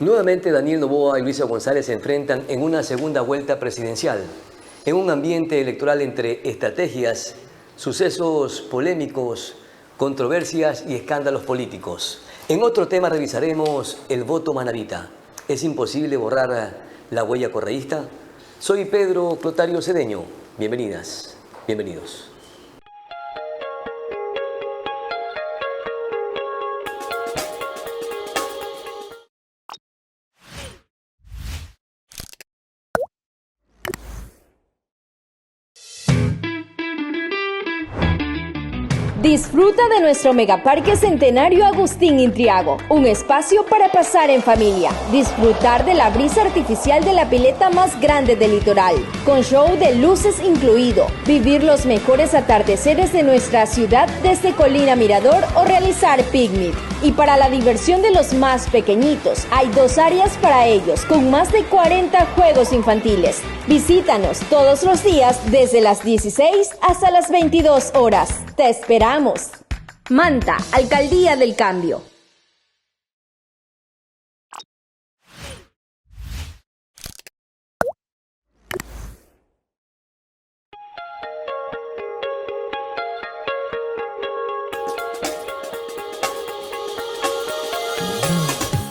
Nuevamente Daniel Noboa y Luisa González se enfrentan en una segunda vuelta presidencial, en un ambiente electoral entre estrategias, sucesos polémicos, controversias y escándalos políticos. En otro tema revisaremos el voto manabita. ¿Es imposible borrar la huella correísta? Soy Pedro Clotario Cedeño. Bienvenidas, bienvenidos. Disfruta de nuestro Megaparque Centenario Agustín Intriago, un espacio para pasar en familia, disfrutar de la brisa artificial de la pileta más grande del litoral, con show de luces incluido, vivir los mejores atardeceres de nuestra ciudad desde Colina Mirador o realizar picnic. Y para la diversión de los más pequeñitos, hay 2 áreas para ellos, con más de 40 juegos infantiles. Visítanos todos los días desde las 16 hasta las 22 horas. ¡Te esperamos! Manta, Alcaldía del Cambio.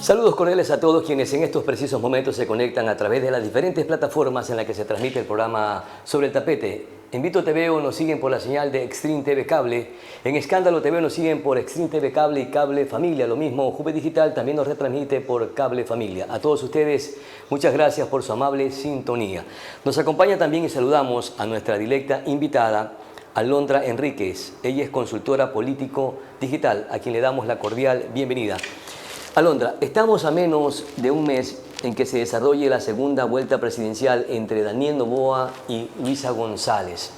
Saludos cordiales a todos quienes en estos precisos momentos se conectan a través de las diferentes plataformas en las que se transmite el programa Sobre el Tapete. En Vito TV nos siguen por la señal de Extreme TV Cable. En Escándalo TV nos siguen por Extreme TV Cable y Cable Familia. Lo mismo, Juve Digital también nos retransmite por Cable Familia. A todos ustedes, muchas gracias por su amable sintonía. Nos acompaña también y saludamos a nuestra directa invitada, Alondra Enríquez. Ella es consultora político digital, a quien le damos la cordial bienvenida. Alondra, estamos a menos de un mes en que se desarrolle la segunda vuelta presidencial entre Daniel Noboa y Luisa González.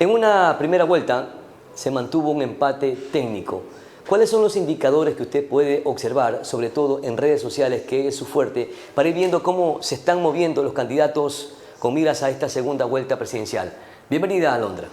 En una primera vuelta se mantuvo un empate técnico. ¿Cuáles son los indicadores que usted puede observar, sobre todo en redes sociales, que es su fuerte, para ir viendo cómo se están moviendo los candidatos con miras a esta segunda vuelta presidencial? Bienvenida, Alondra.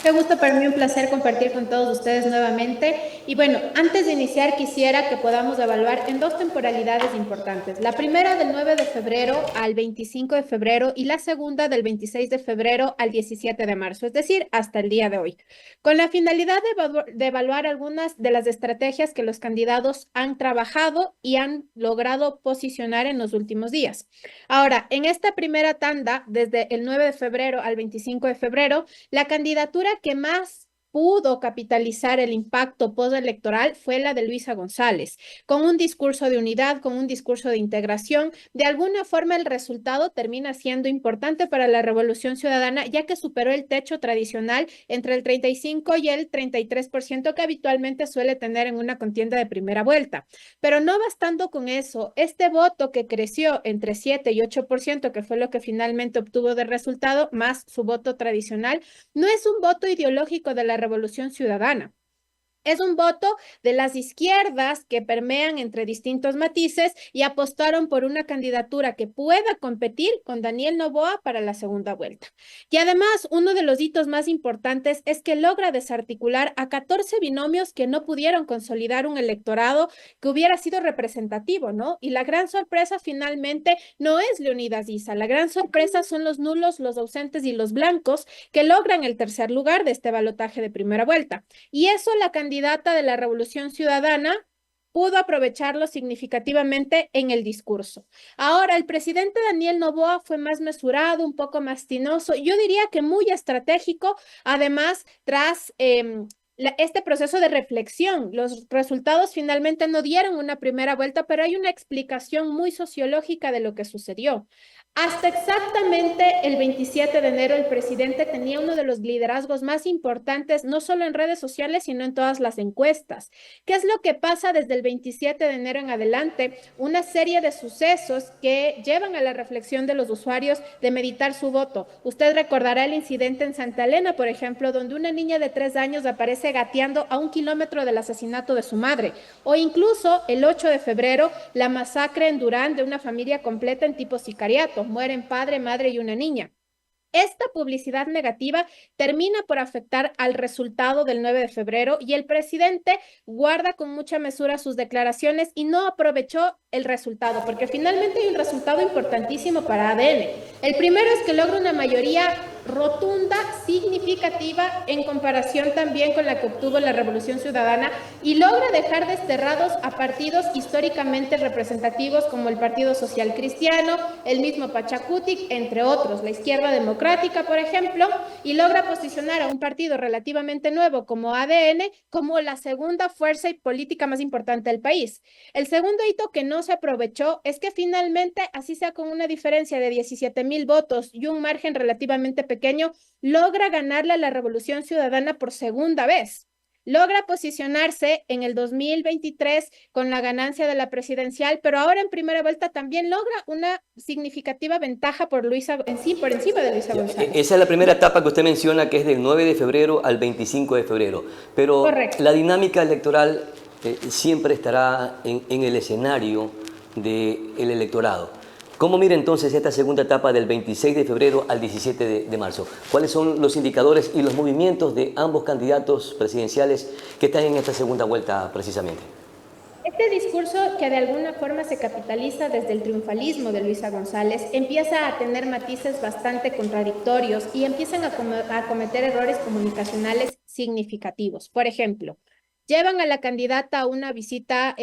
Qué gusto, para mí un placer compartir con todos ustedes nuevamente. Y bueno, antes de iniciar quisiera que podamos evaluar en 2 temporalidades importantes. La primera del 9 de febrero al 25 de febrero y la segunda del 26 de febrero al 17 de marzo, es decir, hasta el día de hoy, con la finalidad de evaluar algunas de las estrategias que los candidatos han trabajado y han logrado posicionar en los últimos días. Ahora, en esta primera tanda, desde el 9 de febrero al 25 de febrero, la candidatura que más pudo capitalizar el impacto postelectoral fue la de Luisa González, con un discurso de unidad, con un discurso de integración. De alguna forma el resultado termina siendo importante para la Revolución Ciudadana, ya que superó el techo tradicional entre el 35 y el 33% que habitualmente suele tener en una contienda de primera vuelta. Pero no bastando con eso, este voto que creció entre 7 y 8%, que fue lo que finalmente obtuvo de resultado, más su voto tradicional, no es un voto ideológico de la Revolución Ciudadana. Es un voto de las izquierdas que permean entre distintos matices y apostaron por una candidatura que pueda competir con Daniel Noboa para la segunda vuelta. Y además, uno de los hitos más importantes es que logra desarticular a 14 binomios que no pudieron consolidar un electorado que hubiera sido representativo, ¿no? Y la gran sorpresa finalmente no es Leonidas Issa, la gran sorpresa son los nulos, los ausentes y los blancos que logran el tercer lugar de este balotaje de primera vuelta. Y eso la candidata de la Revolución Ciudadana pudo aprovecharlo significativamente en el discurso. Ahora, el presidente Daniel Noboa fue más mesurado, un poco más tinoso, yo diría que muy estratégico, además, tras este proceso de reflexión. Los resultados finalmente no dieron una primera vuelta, pero hay una explicación muy sociológica de lo que sucedió. Hasta exactamente el 27 de enero, el presidente tenía uno de los liderazgos más importantes, no solo en redes sociales, sino en todas las encuestas. ¿Qué es lo que pasa desde el 27 de enero en adelante? Una serie de sucesos que llevan a la reflexión de los usuarios de meditar su voto. Usted recordará el incidente en Santa Elena, por ejemplo, donde una niña de 3 años aparece gateando a 1 kilómetro del asesinato de su madre. O incluso el 8 de febrero, la masacre en Durán de una familia completa en tipo sicariato. Mueren padre, madre y una niña. Esta publicidad negativa termina por afectar al resultado del 9 de febrero y el presidente guarda con mucha mesura sus declaraciones y no aprovechó el resultado, porque finalmente hay un resultado importantísimo para ADN. El primero es que logra una mayoría rotunda, significativa, en comparación también con la que obtuvo la Revolución Ciudadana, y logra dejar desterrados a partidos históricamente representativos como el Partido Social Cristiano, el mismo Pachacutic, entre otros, la Izquierda Democrática, por ejemplo, y logra posicionar a un partido relativamente nuevo como ADN como la segunda fuerza y política más importante del país. El segundo hito que no se aprovechó es que finalmente, así sea con una diferencia de 17,000 votos y un margen relativamente pequeño, logra ganarle a la Revolución Ciudadana por segunda vez. Logra posicionarse en el 2023 con la ganancia de la presidencial, pero ahora en primera vuelta también logra una significativa ventaja por encima de Luisa González. Esa es la primera etapa que usted menciona, que es del 9 de febrero al 25 de febrero. Pero correcto. La dinámica electoral siempre estará en el escenario del electorado. ¿Cómo mira entonces esta segunda etapa del 26 de febrero al 17 de marzo? ¿Cuáles son los indicadores y los movimientos de ambos candidatos presidenciales que están en esta segunda vuelta precisamente? Este discurso, que de alguna forma se capitaliza desde el triunfalismo de Luisa González, empieza a tener matices bastante contradictorios y empiezan a cometer errores comunicacionales significativos. Por ejemplo, llevan a la candidata a una visita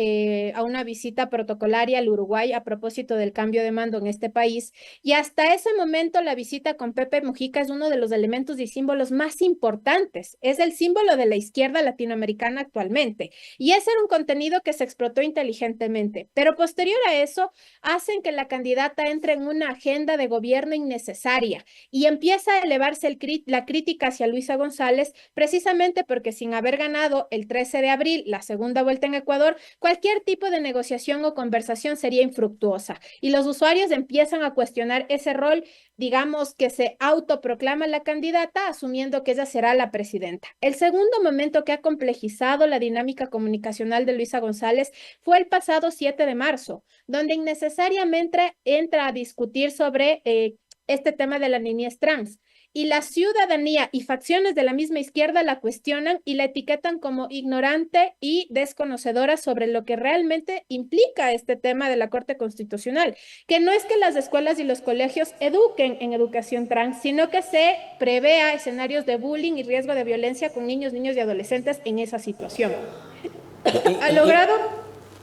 protocolaria al Uruguay a propósito del cambio de mando en este país, y hasta ese momento la visita con Pepe Mujica es uno de los elementos y símbolos más importantes. Es el símbolo de la izquierda latinoamericana actualmente, y ese era un contenido que se explotó inteligentemente, pero posterior a eso hacen que la candidata entre en una agenda de gobierno innecesaria y empieza a elevarse la crítica hacia Luisa González, precisamente porque sin haber ganado el 13 de abril la segunda vuelta en Ecuador, cualquier tipo de negociación o conversación sería infructuosa, y los usuarios empiezan a cuestionar ese rol, digamos, que se autoproclama la candidata, asumiendo que ella será la presidenta. El segundo momento que ha complejizado la dinámica comunicacional de Luisa González fue el pasado 7 de marzo, donde innecesariamente entra a discutir sobre este tema de la niñez trans. Y la ciudadanía y facciones de la misma izquierda la cuestionan y la etiquetan como ignorante y desconocedora sobre lo que realmente implica este tema de la Corte Constitucional, que no es que las escuelas y los colegios eduquen en educación trans, sino que se prevea escenarios de bullying y riesgo de violencia con niños y adolescentes en esa situación. ¿Ha logrado?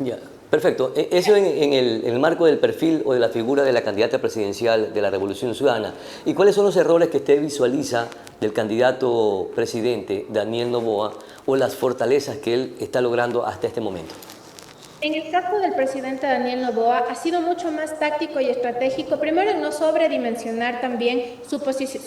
Ya. Perfecto. Eso en el marco del perfil o de la figura de la candidata presidencial de la Revolución Ciudadana. ¿Y cuáles son los errores que usted visualiza del candidato presidente Daniel Noboa o las fortalezas que él está logrando hasta este momento? En el caso del presidente Daniel Noboa ha sido mucho más táctico y estratégico, primero en no sobredimensionar también su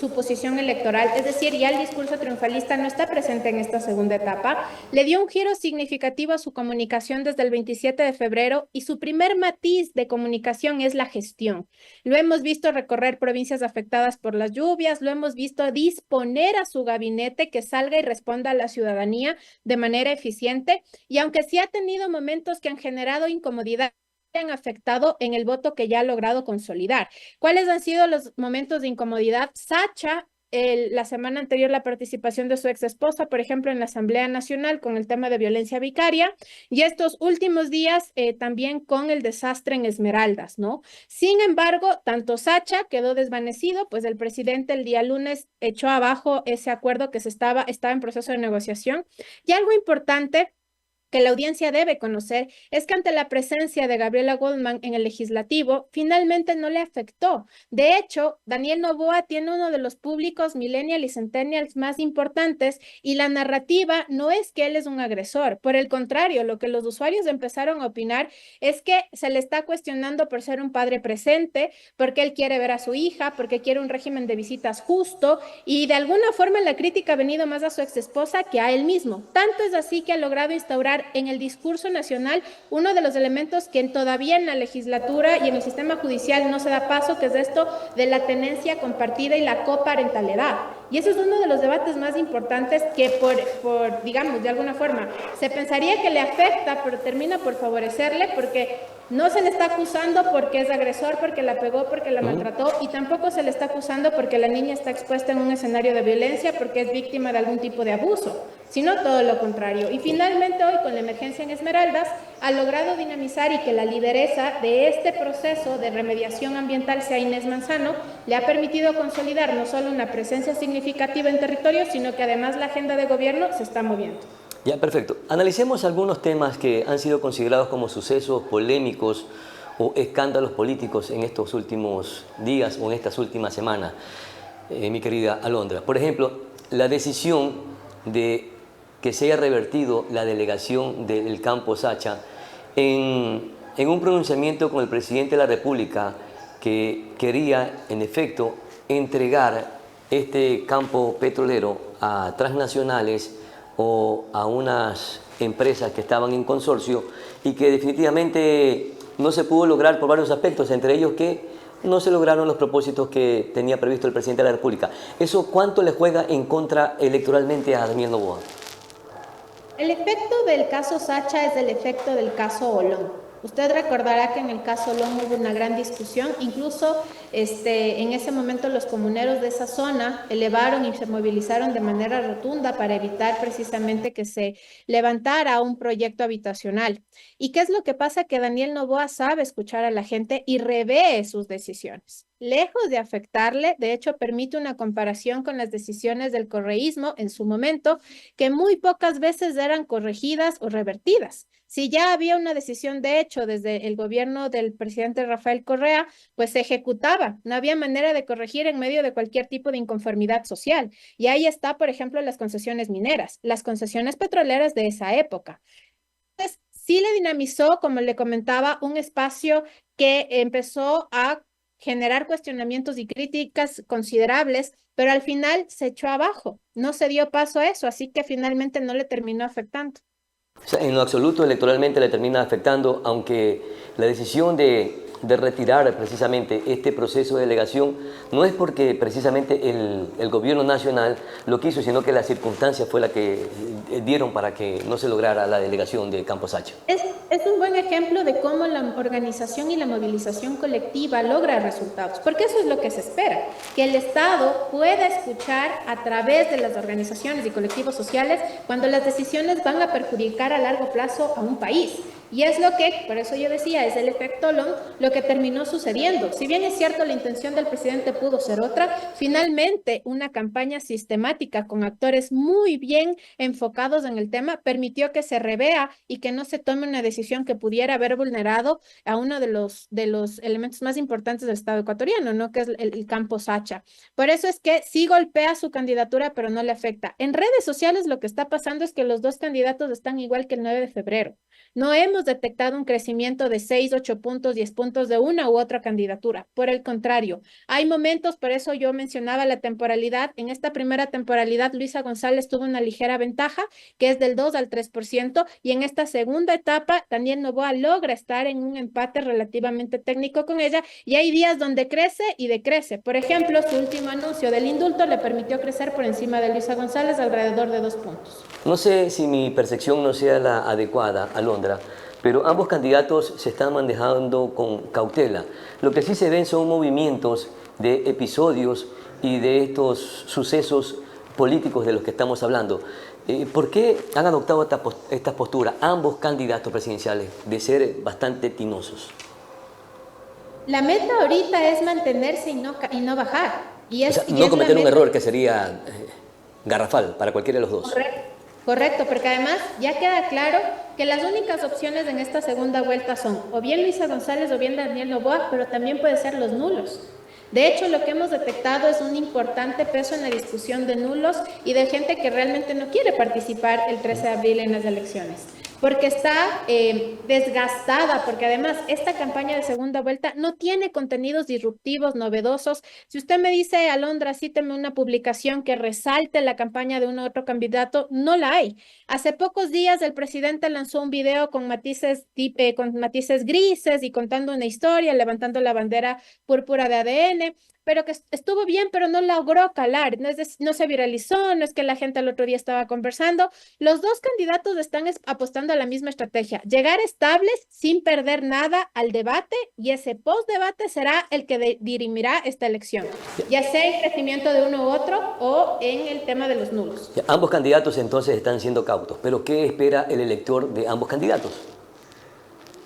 posición electoral, es decir, ya el discurso triunfalista no está presente en esta segunda etapa. Le dio un giro significativo a su comunicación desde el 27 de febrero y su primer matiz de comunicación es la gestión. Lo hemos visto recorrer provincias afectadas por las lluvias, lo hemos visto disponer a su gabinete que salga y responda a la ciudadanía de manera eficiente, y aunque sí ha tenido momentos que han generado incomodidad, han afectado en el voto que ya ha logrado consolidar. ¿Cuáles han sido los momentos de incomodidad? Sacha, la semana anterior, la participación de su ex esposa, por ejemplo, en la Asamblea Nacional con el tema de violencia vicaria, y estos últimos días también con el desastre en Esmeraldas, ¿no? Sin embargo, tanto Sacha quedó desvanecido, pues el presidente el día lunes echó abajo ese acuerdo que estaba en proceso de negociación, y algo importante que la audiencia debe conocer es que ante la presencia de Gabriela Goldman en el legislativo, finalmente no le afectó. De hecho, Daniel Noboa tiene uno de los públicos millennial y centennials más importantes, y la narrativa no es que él es un agresor. Por el contrario, lo que los usuarios empezaron a opinar es que se le está cuestionando por ser un padre presente, porque él quiere ver a su hija, porque quiere un régimen de visitas justo, y de alguna forma la crítica ha venido más a su exesposa que a él mismo. Tanto es así que ha logrado instaurar en el discurso nacional uno de los elementos que todavía en la legislatura y en el sistema judicial no se da paso, que es esto de la tenencia compartida y la coparentalidad. Y ese es uno de los debates más importantes que digamos, de alguna forma, se pensaría que le afecta, pero termina por favorecerle porque no se le está acusando porque es agresor, porque la pegó, porque la maltrató, y tampoco se le está acusando porque la niña está expuesta en un escenario de violencia, porque es víctima de algún tipo de abuso, sino todo lo contrario. Y finalmente hoy, con la emergencia en Esmeraldas, ha logrado dinamizar y que la lideresa de este proceso de remediación ambiental sea Inés Manzano, le ha permitido consolidar no solo una presencia significativa en territorio, sino que además la agenda de gobierno se está moviendo. Ya, perfecto. Analicemos algunos temas que han sido considerados como sucesos polémicos o escándalos políticos en estos últimos días o en estas últimas semanas, mi querida Alondra. Por ejemplo, la decisión de que se haya revertido la delegación del campo Sacha en un pronunciamiento con el presidente de la República que quería, en efecto, entregar este campo petrolero a transnacionales o a unas empresas que estaban en consorcio y que definitivamente no se pudo lograr por varios aspectos, entre ellos que no se lograron los propósitos que tenía previsto el presidente de la República. ¿Eso cuánto le juega en contra electoralmente a Daniel Noboa? El efecto del caso Sacha es el efecto del caso Olón. Usted recordará que en el caso Olón hubo una gran discusión, incluso en ese momento los comuneros de esa zona elevaron y se movilizaron de manera rotunda para evitar precisamente que se levantara un proyecto habitacional. ¿Y qué es lo que pasa? Que Daniel Noboa sabe escuchar a la gente y revee sus decisiones. Lejos de afectarle, de hecho permite una comparación con las decisiones del correísmo en su momento, que muy pocas veces eran corregidas o revertidas. Si ya había una decisión de hecho desde el gobierno del presidente Rafael Correa, pues se ejecutaba. No había manera de corregir en medio de cualquier tipo de inconformidad social. Y ahí está, por ejemplo, las concesiones mineras, las concesiones petroleras de esa época. Entonces, sí le dinamizó, como le comentaba, un espacio que empezó a generar cuestionamientos y críticas considerables, pero al final se echó abajo. No se dio paso a eso, así que finalmente no le terminó afectando. O sea, en lo absoluto electoralmente le termina afectando, aunque la decisión de retirar precisamente este proceso de delegación no es porque precisamente el gobierno nacional lo quiso, sino que la circunstancia fue la que dieron para que no se lograra la delegación de Campo Sacha. Es un buen ejemplo de cómo la organización y la movilización colectiva logra resultados, porque eso es lo que se espera, que el Estado pueda escuchar a través de las organizaciones y colectivos sociales cuando las decisiones van a perjudicar a largo plazo a un país. Y es lo que, por eso yo decía, es el efecto Olón, lo que terminó sucediendo. Si bien es cierto, la intención del presidente pudo ser otra, finalmente una campaña sistemática con actores muy bien enfocados en el tema permitió que se revea y que no se tome una decisión que pudiera haber vulnerado a uno de los elementos más importantes del Estado ecuatoriano, ¿no? Que es el campo Sacha. Por eso es que sí golpea su candidatura, pero no le afecta. En redes sociales lo que está pasando es que los dos candidatos están igual que el 9 de febrero. No hemos detectado un crecimiento de 6, 8 puntos, 10 puntos de una u otra candidatura. Por el contrario, hay momentos, por eso yo mencionaba la temporalidad. En esta primera temporalidad, Luisa González tuvo una ligera ventaja, que es del 2 al 3%, y en esta segunda etapa, Daniel Noboa logra estar en un empate relativamente técnico con ella, y hay días donde crece y decrece. Por ejemplo, su último anuncio del indulto le permitió crecer por encima de Luisa González alrededor de 2 puntos. No sé si mi percepción no sea la adecuada, Alondra, pero ambos candidatos se están manejando con cautela. Lo que sí se ven son movimientos de episodios y de estos sucesos políticos de los que estamos hablando. ¿Por qué han adoptado esta postura ambos candidatos presidenciales de ser bastante tinosos? La meta ahorita es mantenerse y no bajar. O sea, no cometer un error que sería garrafal para cualquiera de los dos. Correcto, porque además ya queda claro que las únicas opciones en esta segunda vuelta son o bien Luisa González o bien Daniel Noboa, pero también pueden ser los nulos. De hecho, lo que hemos detectado es un importante peso en la discusión de nulos y de gente que realmente no quiere participar el 13 de abril en las elecciones, porque está desgastada, porque además esta campaña de segunda vuelta no tiene contenidos disruptivos, novedosos. Si usted me dice, Alondra, cíteme una publicación que resalte la campaña de un otro candidato, no la hay. Hace pocos días el presidente lanzó un video con matices grises y contando una historia, levantando la bandera púrpura de ADN. pero que estuvo bien, pero no logró calar, no se viralizó, no es que la gente el otro día estaba conversando. Los dos candidatos están apostando a la misma estrategia, llegar estables sin perder nada al debate, y ese post-debate será el que dirimirá esta elección, ya sea en crecimiento de uno u otro o en el tema de los nulos. Ambos candidatos entonces están siendo cautos, pero ¿qué espera el elector de ambos candidatos?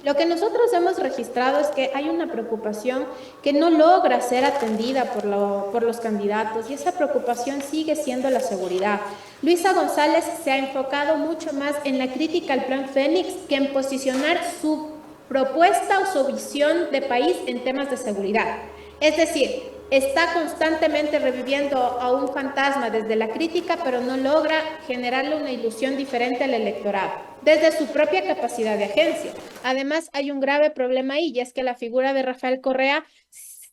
Lo que nosotros hemos registrado es que hay una preocupación que no logra ser atendida por los candidatos, y esa preocupación sigue siendo la seguridad. Luisa González se ha enfocado mucho más en la crítica al Plan Fénix que en posicionar su propuesta o su visión de país en temas de seguridad. Es decir, está constantemente reviviendo a un fantasma desde la crítica, pero no logra generarle una ilusión diferente al electorado, desde su propia capacidad de agencia. Además, hay un grave problema ahí, y es que la figura de Rafael Correa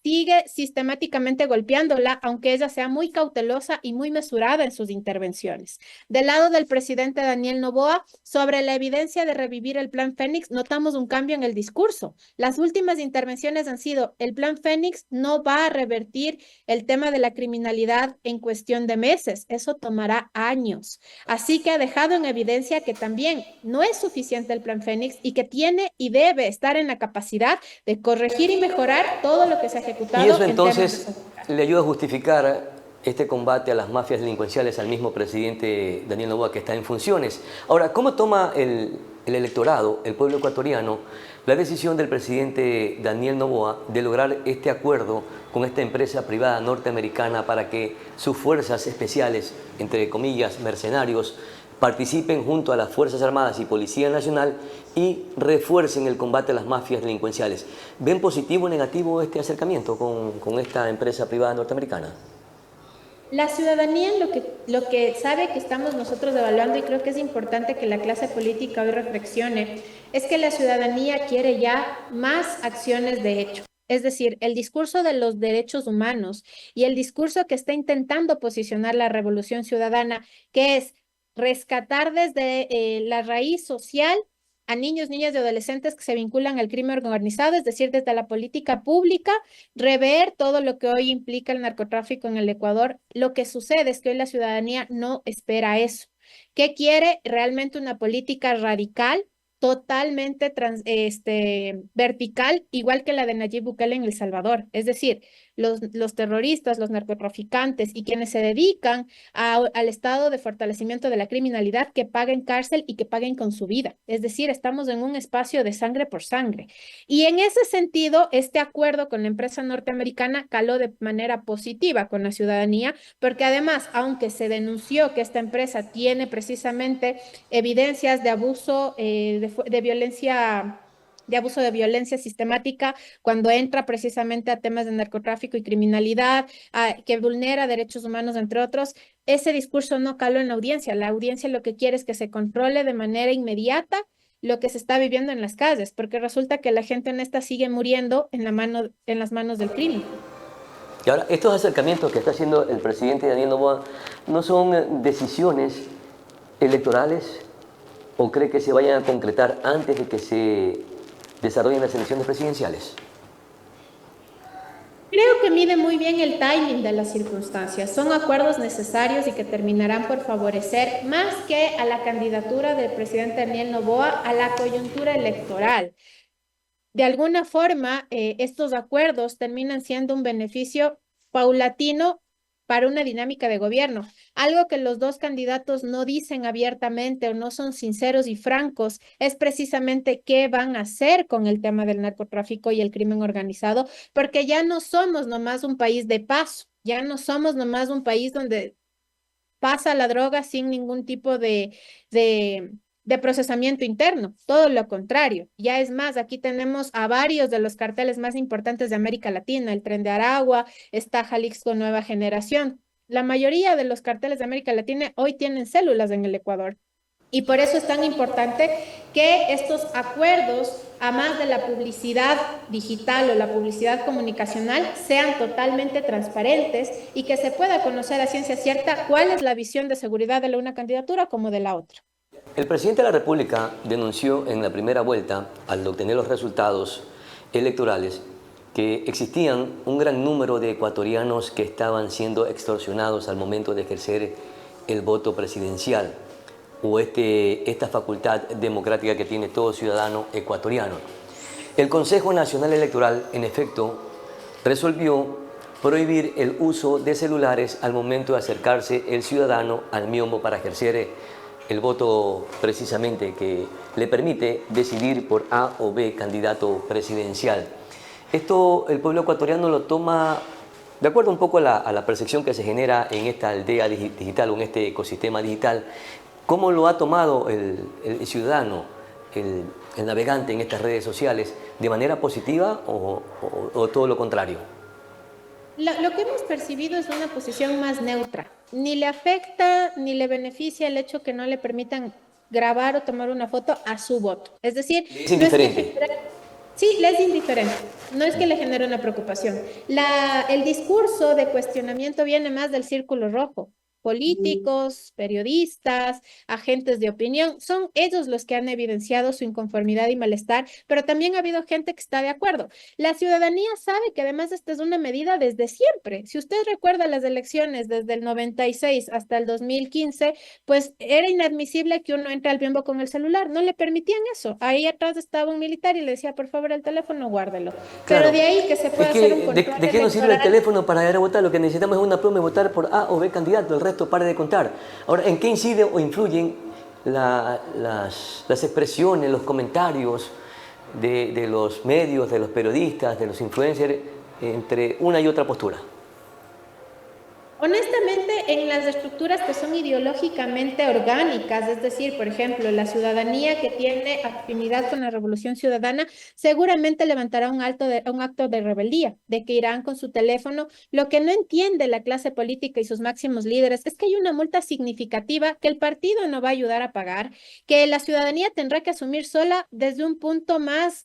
sigue sistemáticamente golpeándola, aunque ella sea muy cautelosa y muy mesurada en sus intervenciones. Del lado del presidente Daniel Noboa, sobre la evidencia de revivir el Plan Fénix, notamos un cambio en el discurso. Las últimas intervenciones han sido: el Plan Fénix no va a revertir el tema de la criminalidad en cuestión de meses, eso tomará años. Así que ha dejado en evidencia que también no es suficiente el Plan Fénix, y que tiene y debe estar en la capacidad de corregir y mejorar todo lo que se ha ejecutado. Y eso entonces le ayuda a justificar este combate a las mafias delincuenciales al mismo presidente Daniel Noboa, que está en funciones. Ahora, ¿cómo toma el electorado, el pueblo ecuatoriano, la decisión del presidente Daniel Noboa de lograr este acuerdo con esta empresa privada norteamericana para que sus fuerzas especiales, entre comillas, mercenarios, participen junto a las Fuerzas Armadas y Policía Nacional y refuercen el combate a las mafias delincuenciales? ¿Ven positivo o negativo este acercamiento con esta empresa privada norteamericana? La ciudadanía, lo que sabe que estamos nosotros evaluando, y creo que es importante que la clase política hoy reflexione, es que la ciudadanía quiere ya más acciones de hecho. Es decir, el discurso de los derechos humanos y el discurso que está intentando posicionar la Revolución Ciudadana, que es rescatar desde la raíz social a niños, niñas y adolescentes que se vinculan al crimen organizado, es decir, desde la política pública, rever todo lo que hoy implica el narcotráfico en el Ecuador. Lo que sucede es que hoy la ciudadanía no espera eso. ¿Qué quiere? Realmente una política radical, totalmente vertical, igual que la de Nayib Bukele en El Salvador. Es decir, los terroristas, los narcotraficantes y quienes se dedican al estado de fortalecimiento de la criminalidad, que paguen cárcel y que paguen con su vida. Es decir, estamos en un espacio de sangre por sangre. Y en ese sentido, este acuerdo con la empresa norteamericana caló de manera positiva con la ciudadanía, porque además, aunque se denunció que esta empresa tiene precisamente evidencias de abuso, de violencia, de abuso de violencia sistemática, cuando entra precisamente a temas de narcotráfico y criminalidad, que vulnera derechos humanos, entre otros, ese discurso no caló en la audiencia. La audiencia lo que quiere es que se controle de manera inmediata lo que se está viviendo en las calles, porque resulta que la gente honesta sigue muriendo en las manos del crimen. Y ahora, estos acercamientos que está haciendo el presidente Daniel Noboa, ¿no son decisiones electorales, o cree que se vayan a concretar antes de que se desarrollen las elecciones presidenciales? Creo que mide muy bien el timing de las circunstancias. Son acuerdos necesarios y que terminarán por favorecer, más que a la candidatura del presidente Daniel Noboa, a la coyuntura electoral. De alguna forma, estos acuerdos terminan siendo un beneficio paulatino para una dinámica de gobierno. Algo que los dos candidatos no dicen abiertamente o no son sinceros y francos es precisamente qué van a hacer con el tema del narcotráfico y el crimen organizado, porque ya no somos nomás un país de paso, ya no somos nomás un país donde pasa la droga sin ningún tipo de procesamiento interno, todo lo contrario. Ya es más, aquí tenemos a varios de los carteles más importantes de América Latina: el Tren de Aragua, está Jalisco Nueva Generación. La mayoría de los carteles de América Latina hoy tienen células en el Ecuador. Y por eso es tan importante que estos acuerdos, a más de la publicidad digital o la publicidad comunicacional, sean totalmente transparentes y que se pueda conocer a ciencia cierta cuál es la visión de seguridad de la una candidatura como de la otra. El presidente de la República denunció en la primera vuelta, al obtener los resultados electorales, que existían un gran número de ecuatorianos que estaban siendo extorsionados al momento de ejercer el voto presidencial o esta facultad democrática que tiene todo ciudadano ecuatoriano. El Consejo Nacional Electoral, en efecto, resolvió prohibir el uso de celulares al momento de acercarse el ciudadano al miombo para ejercer el voto precisamente que le permite decidir por A o B candidato presidencial. Esto el pueblo ecuatoriano lo toma de acuerdo un poco a la percepción que se genera en esta aldea digital o en este ecosistema digital. ¿Cómo lo ha tomado el ciudadano, el navegante en estas redes sociales? ¿De manera positiva o todo lo contrario? Lo que hemos percibido es una posición más neutra. Ni le afecta ni le beneficia el hecho que no le permitan grabar o tomar una foto a su voto. Es decir, es indiferente. Sí, le es indiferente. No es que le genere una preocupación. El discurso de cuestionamiento viene más del círculo rojo. Políticos, periodistas, agentes de opinión, son ellos los que han evidenciado su inconformidad y malestar, pero también ha habido gente que está de acuerdo. La ciudadanía sabe que además esta es una medida desde siempre. Si usted recuerda las elecciones desde el 96 hasta el 2015, pues era inadmisible que uno entre al biombo con el celular, no le permitían eso. Ahí atrás estaba un militar y le decía, por favor, el teléfono, guárdelo. Claro. Pero de ahí que se pueda hacer un control ¿De qué nos sirve el electoral? teléfono para ir a votar? Lo que necesitamos es una pluma y votar por A o B candidato, el resto pare de contar. Ahora, ¿en qué incide o influyen las expresiones, los comentarios de los medios, de los periodistas, de los influencers entre una y otra postura? Honestamente, en las estructuras que son ideológicamente orgánicas, es decir, por ejemplo, la ciudadanía que tiene afinidad con la Revolución Ciudadana, seguramente levantará un acto de rebeldía, de que irán con su teléfono. Lo que no entiende la clase política y sus máximos líderes es que hay una multa significativa que el partido no va a ayudar a pagar, que la ciudadanía tendrá que asumir sola desde un punto más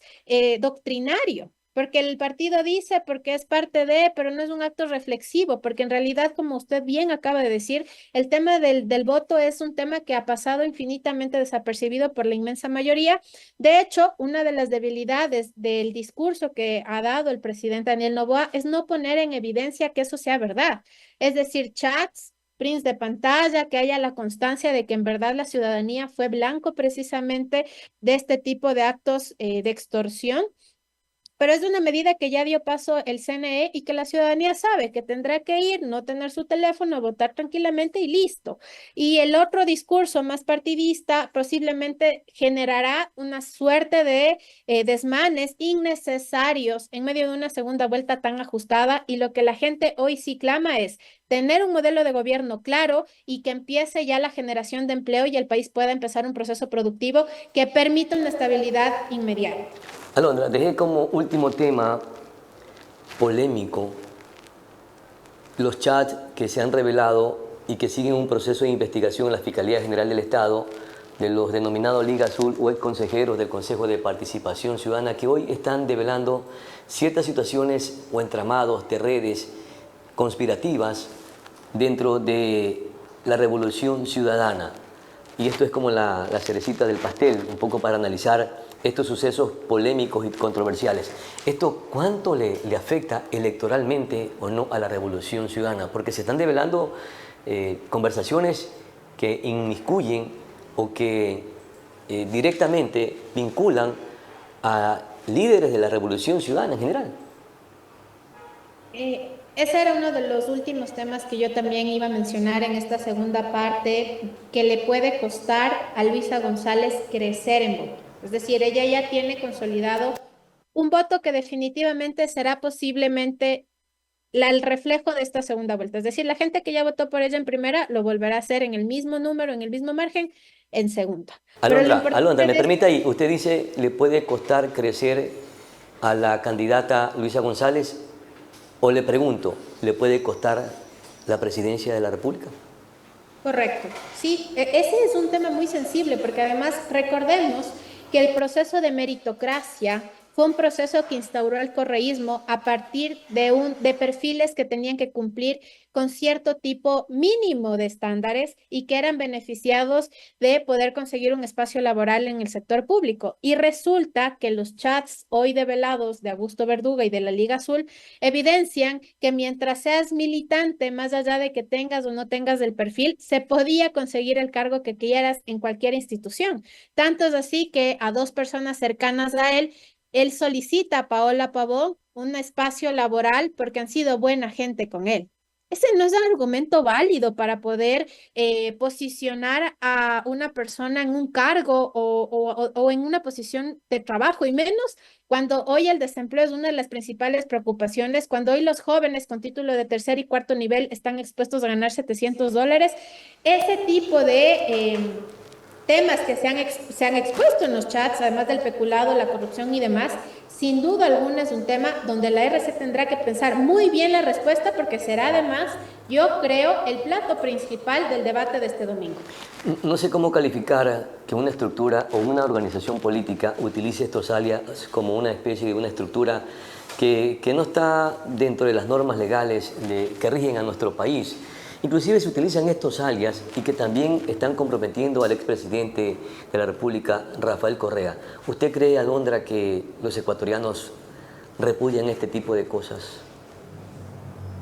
doctrinario. Porque el partido dice, porque es parte de, pero no es un acto reflexivo, porque en realidad, como usted bien acaba de decir, el tema del voto es un tema que ha pasado infinitamente desapercibido por la inmensa mayoría. De hecho, una de las debilidades del discurso que ha dado el presidente Daniel Noboa es no poner en evidencia que eso sea verdad. Es decir, chats, prints de pantalla, que haya la constancia de que en verdad la ciudadanía fue blanco precisamente de este tipo de actos de extorsión. Pero es una medida que ya dio paso el CNE y que la ciudadanía sabe que tendrá que ir, no tener su teléfono, votar tranquilamente y listo. Y el otro discurso más partidista posiblemente generará una suerte de desmanes innecesarios en medio de una segunda vuelta tan ajustada, y lo que la gente hoy sí clama es tener un modelo de gobierno claro y que empiece ya la generación de empleo y el país pueda empezar un proceso productivo que permita una estabilidad inmediata. Alondra, dejé como último tema polémico los chats que se han revelado y que siguen un proceso de investigación en la Fiscalía General del Estado de los denominados Liga Azul o ex consejeros del Consejo de Participación Ciudadana, que hoy están develando ciertas situaciones o entramados de redes conspirativas dentro de la Revolución Ciudadana. Y esto es como la cerecita del pastel, un poco para analizar estos sucesos polémicos y controversiales. ¿Esto cuánto le afecta electoralmente o no a la Revolución Ciudadana? Porque se están develando conversaciones que inmiscuyen o que directamente vinculan a líderes de la Revolución Ciudadana en general. Ese era uno de los últimos temas que yo también iba a mencionar en esta segunda parte, que le puede costar a Luisa González crecer en voto. Es decir, ella ya tiene consolidado un voto que definitivamente será posiblemente el reflejo de esta segunda vuelta. Es decir, la gente que ya votó por ella en primera lo volverá a hacer en el mismo número, en el mismo margen, en segunda. Alondra, me permite ahí, usted dice, ¿le puede costar crecer a la candidata Luisa González? O le pregunto, ¿le puede costar la presidencia de la República? Correcto. Sí, ese es un tema muy sensible porque además recordemos que el proceso de meritocracia fue un proceso que instauró el correísmo a partir de perfiles que tenían que cumplir con cierto tipo mínimo de estándares y que eran beneficiados de poder conseguir un espacio laboral en el sector público. Y resulta que los chats hoy develados de Augusto Verduga y de la Liga Azul evidencian que mientras seas militante, más allá de que tengas o no tengas el perfil, se podía conseguir el cargo que quieras en cualquier institución. Tanto es así que a dos personas cercanas a él solicita a Paola Pavón un espacio laboral porque han sido buena gente con él. Ese no es un argumento válido para poder posicionar a una persona en un cargo o en una posición de trabajo, y menos cuando hoy el desempleo es una de las principales preocupaciones, cuando hoy los jóvenes con título de tercer y cuarto nivel están expuestos a ganar $700. Ese tipo de temas que se han expuesto en los chats, además del peculado, la corrupción y demás, sin duda alguna es un tema donde la RC tendrá que pensar muy bien la respuesta, porque será además, yo creo, el plato principal del debate de este domingo. No sé cómo calificar que una estructura o una organización política utilice estos alias como una especie de una estructura que no está dentro de las normas legales que rigen a nuestro país. Inclusive se utilizan estos alias y que también están comprometiendo al expresidente de la República, Rafael Correa. ¿Usted cree, Alondra, que los ecuatorianos repudian este tipo de cosas?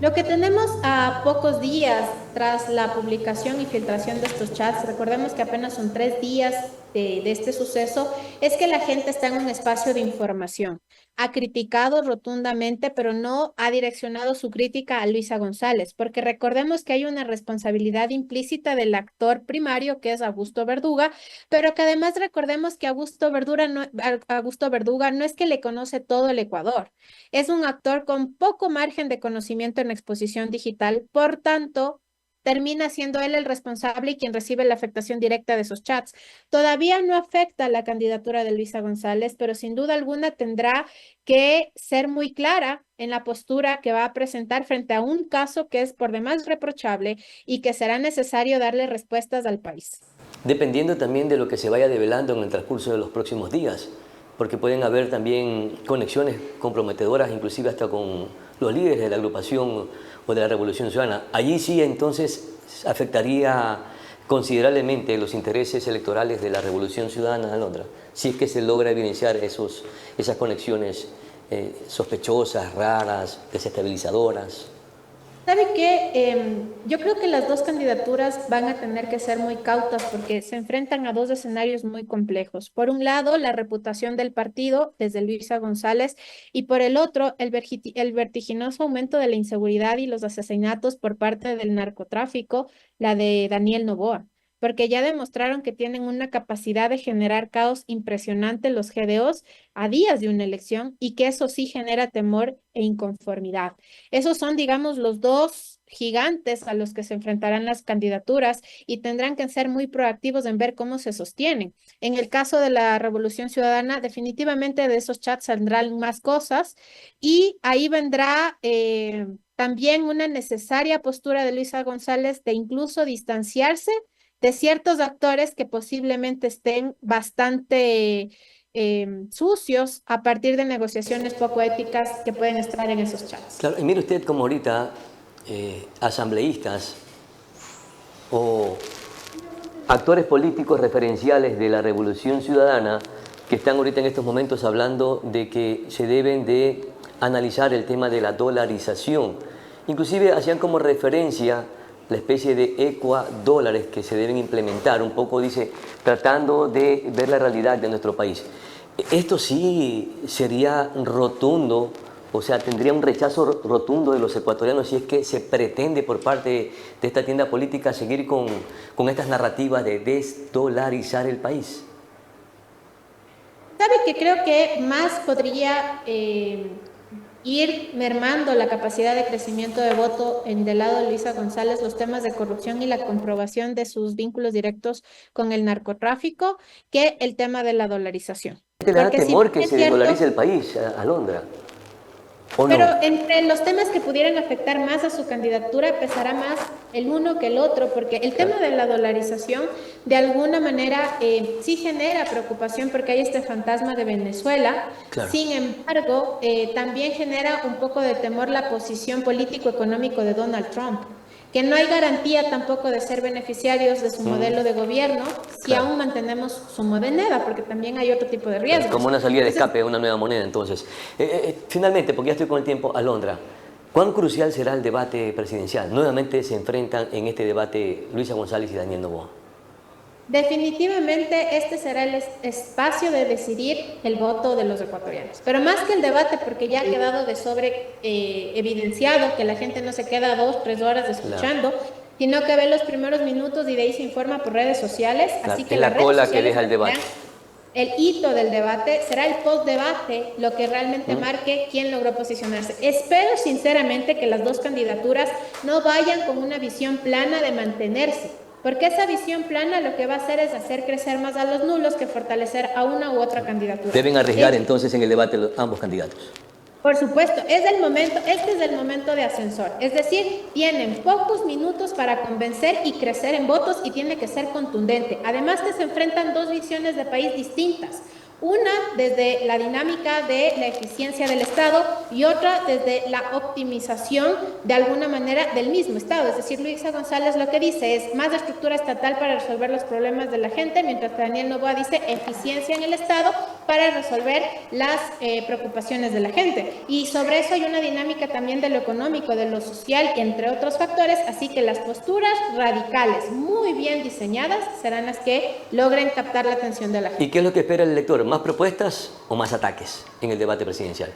Lo que tenemos a pocos días tras la publicación y filtración de estos chats, recordemos que apenas son 3 días de este suceso, es que la gente está en un espacio de información. Ha criticado rotundamente, pero no ha direccionado su crítica a Luisa González, porque recordemos que hay una responsabilidad implícita del actor primario, que es Augusto Verduga, pero que además recordemos que Augusto Verduga no es que le conoce todo el Ecuador. Es un actor con poco margen de conocimiento en exposición digital, por tanto, termina siendo él el responsable y quien recibe la afectación directa de esos chats. Todavía no afecta la candidatura de Luisa González, pero sin duda alguna tendrá que ser muy clara en la postura que va a presentar frente a un caso que es por demás reprochable y que será necesario darle respuestas al país. Dependiendo también de lo que se vaya develando en el transcurso de los próximos días, porque pueden haber también conexiones comprometedoras, inclusive hasta con los líderes de la agrupación o de la Revolución Ciudadana. Allí sí entonces afectaría considerablemente los intereses electorales de la Revolución Ciudadana, Alondra, si es que se logra evidenciar esas conexiones sospechosas, raras, desestabilizadoras. ¿Sabe qué? Yo creo que las dos candidaturas van a tener que ser muy cautas porque se enfrentan a dos escenarios muy complejos. Por un lado, la reputación del partido desde Luisa González, y por el otro, el vertiginoso aumento de la inseguridad y los asesinatos por parte del narcotráfico, la de Daniel Noboa, porque ya demostraron que tienen una capacidad de generar caos impresionante los GDOs a días de una elección, y que eso sí genera temor e inconformidad. Esos son, digamos, los dos gigantes a los que se enfrentarán las candidaturas, y tendrán que ser muy proactivos en ver cómo se sostienen. En el caso de la Revolución Ciudadana, definitivamente de esos chats saldrán más cosas, y ahí vendrá también una necesaria postura de Luisa González de incluso distanciarse de ciertos actores que posiblemente estén bastante sucios a partir de negociaciones poco éticas que pueden estar en esos chats. Claro, y mire usted como ahorita asambleístas o actores políticos referenciales de la Revolución Ciudadana que están ahorita en estos momentos hablando de que se deben de analizar el tema de la dolarización. Inclusive hacían como referencia la especie de ecuadólares que se deben implementar, un poco dice, tratando de ver la realidad de nuestro país. Esto sí sería rotundo, o sea, tendría un rechazo rotundo de los ecuatorianos si es que se pretende por parte de esta tienda política seguir con estas narrativas de desdolarizar el país. ¿Sabe que creo que más podría ir mermando la capacidad de crecimiento de voto del lado de Luisa González los temas de corrupción y la comprobación de sus vínculos directos con el narcotráfico, que el tema de la dolarización? ¿Te da Porque temor si que es se cierto, desdolarice el país, Alondra? ¿O Pero no? entre los temas que pudieran afectar más a su candidatura, pesará más el uno que el otro, porque el tema de la dolarización, de alguna manera, sí genera preocupación porque hay este fantasma de Venezuela. Claro. Sin embargo, también genera un poco de temor la posición político-económico de Donald Trump, que no hay garantía tampoco de ser beneficiarios de su modelo de gobierno si Claro. aún mantenemos su moneda, porque también hay otro tipo de riesgos. Como una salida de Entonces, escape, una nueva moneda, entonces. Finalmente, porque ya estoy con el tiempo, Alondra, ¿cuán crucial será el debate presidencial? Nuevamente se enfrentan en este debate Luisa González y Daniel Noboa. definitivamente este será el espacio de decidir el voto de los ecuatorianos. Pero más que el debate, porque ya ha quedado de sobre evidenciado que la gente no se queda 2, 3 horas escuchando, sino que ve los primeros minutos y de ahí se informa por redes sociales. Claro, Así que es la las redes cola que sociales deja el debate. serán el hito del debate, será el post-debate lo que realmente marque quién logró posicionarse. Espero sinceramente que las dos candidaturas no vayan con una visión plana de mantenerse, porque esa visión plana lo que va a hacer es hacer crecer más a los nulos que fortalecer a una u otra candidatura. Deben arriesgar entonces en el debate ambos candidatos. Por supuesto, este es el momento de ascensor, es decir, tienen pocos minutos para convencer y crecer en votos y tiene que ser contundente. Además que se enfrentan dos visiones de país distintas. Una desde la dinámica de la eficiencia del Estado y otra desde la optimización de alguna manera del mismo Estado. Es decir, Luisa González lo que dice es más estructura estatal para resolver los problemas de la gente, mientras que Daniel Noboa dice eficiencia en el Estado para resolver las preocupaciones de la gente. Y sobre eso hay una dinámica también de lo económico, de lo social, entre otros factores, así que las posturas radicales muy bien diseñadas serán las que logren captar la atención de la gente. ¿Y qué es lo que espera el elector? ¿Más propuestas o más ataques en el debate presidencial?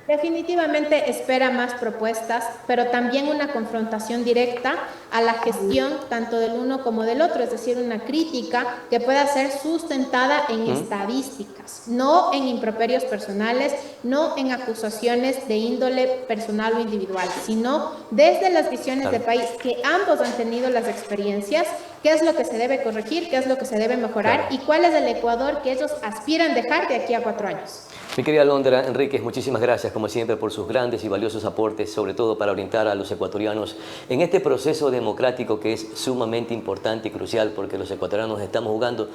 Definitivamente espera más propuestas, pero también una confrontación directa a la gestión tanto del uno como del otro, es decir, una crítica que pueda ser sustentada en estadísticas, no en improperios personales, no en acusaciones de índole personal o individual, sino desde las visiones de país que ambos han tenido las experiencias, qué es lo que se debe corregir, qué es lo que se debe mejorar y cuál es el Ecuador que ellos aspiran dejar de aquí a 4 años. Mi querida Alondra Enríquez, muchísimas gracias como siempre por sus grandes y valiosos aportes, sobre todo para orientar a los ecuatorianos en este proceso democrático que es sumamente importante y crucial, porque los ecuatorianos estamos jugando,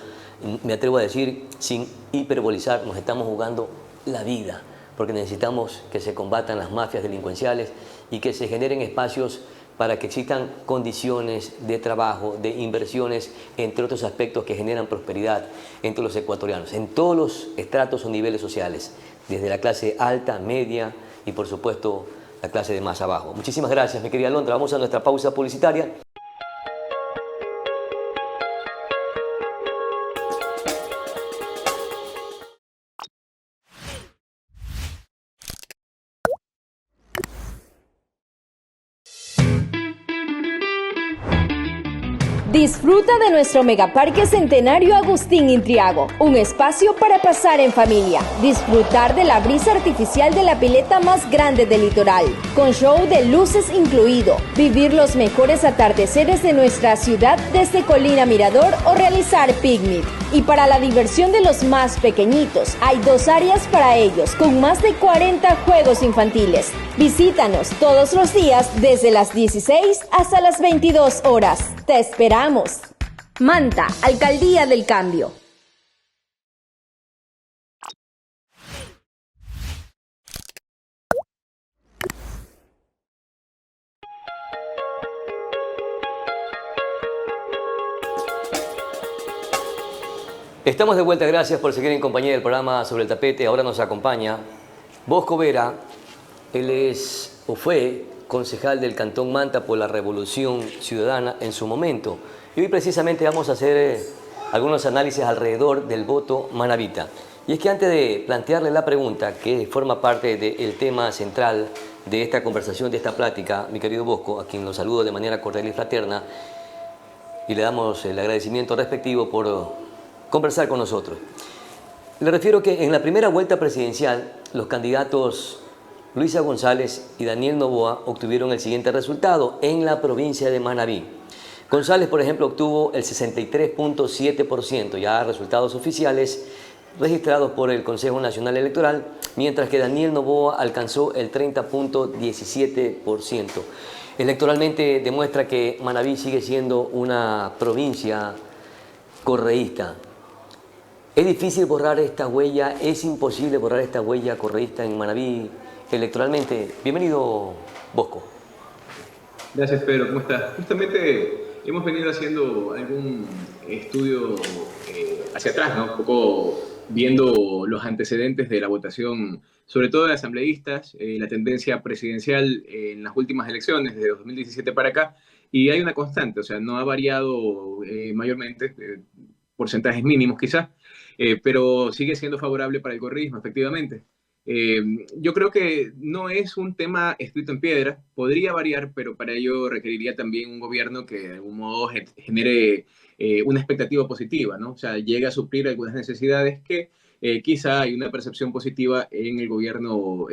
me atrevo a decir sin hiperbolizar, nos estamos jugando la vida, porque necesitamos que se combatan las mafias delincuenciales y que se generen espacios para que existan condiciones de trabajo, de inversiones, entre otros aspectos que generan prosperidad entre los ecuatorianos, en todos los estratos o niveles sociales, desde la clase alta, media y por supuesto la clase de más abajo. Muchísimas gracias, mi querida Alondra. Vamos a nuestra pausa publicitaria. Disfruta de nuestro Megaparque Centenario Agustín Intriago, un espacio para pasar en familia, disfrutar de la brisa artificial de la pileta más grande del litoral, con show de luces incluido, vivir los mejores atardeceres de nuestra ciudad desde Colina Mirador o realizar picnic. Y para la diversión de los más pequeñitos, hay 2 áreas para ellos, con más de 40 juegos infantiles. Visítanos todos los días desde las 16 hasta las 22 horas. ¡Te esperamos! Manta, Alcaldía del Cambio. Estamos de vuelta, gracias por seguir en compañía del programa Sobre el Tapete. Ahora nos acompaña Bosco Vera, él es o fue concejal del Cantón Manta por la Revolución Ciudadana en su momento. Y hoy precisamente vamos a hacer algunos análisis alrededor del voto manabita. Y es que antes de plantearle la pregunta, que forma parte del tema central de esta conversación, de esta plática, mi querido Bosco, a quien lo saludo de manera cordial y fraterna, y le damos el agradecimiento respectivo por conversar con nosotros. Le refiero que en la primera vuelta presidencial, los candidatos Luisa González y Daniel Noboa obtuvieron el siguiente resultado en la provincia de Manabí. González, por ejemplo, obtuvo el 63.7%, ya resultados oficiales, registrados por el Consejo Nacional Electoral, mientras que Daniel Noboa alcanzó el 30.17%. Electoralmente demuestra que Manabí sigue siendo una provincia correísta. ¿Es difícil borrar esta huella? ¿Es imposible borrar esta huella correísta en Manabí electoralmente? Bienvenido, Bosco. Gracias, Pedro. ¿Cómo estás? Justamente hemos venido haciendo algún estudio hacia atrás, ¿no? Un poco viendo los antecedentes de la votación, sobre todo de asambleístas, la tendencia presidencial en las últimas elecciones, desde 2017 para acá, y hay una constante, o sea, no ha variado mayormente, porcentajes mínimos quizás, pero sigue siendo favorable para el correísmo, efectivamente. Yo creo que no es un tema escrito en piedra, podría variar, pero para ello requeriría también un gobierno que de algún modo genere una expectativa positiva, ¿no? O sea, llegue a suplir algunas necesidades que quizá hay una percepción positiva en el gobierno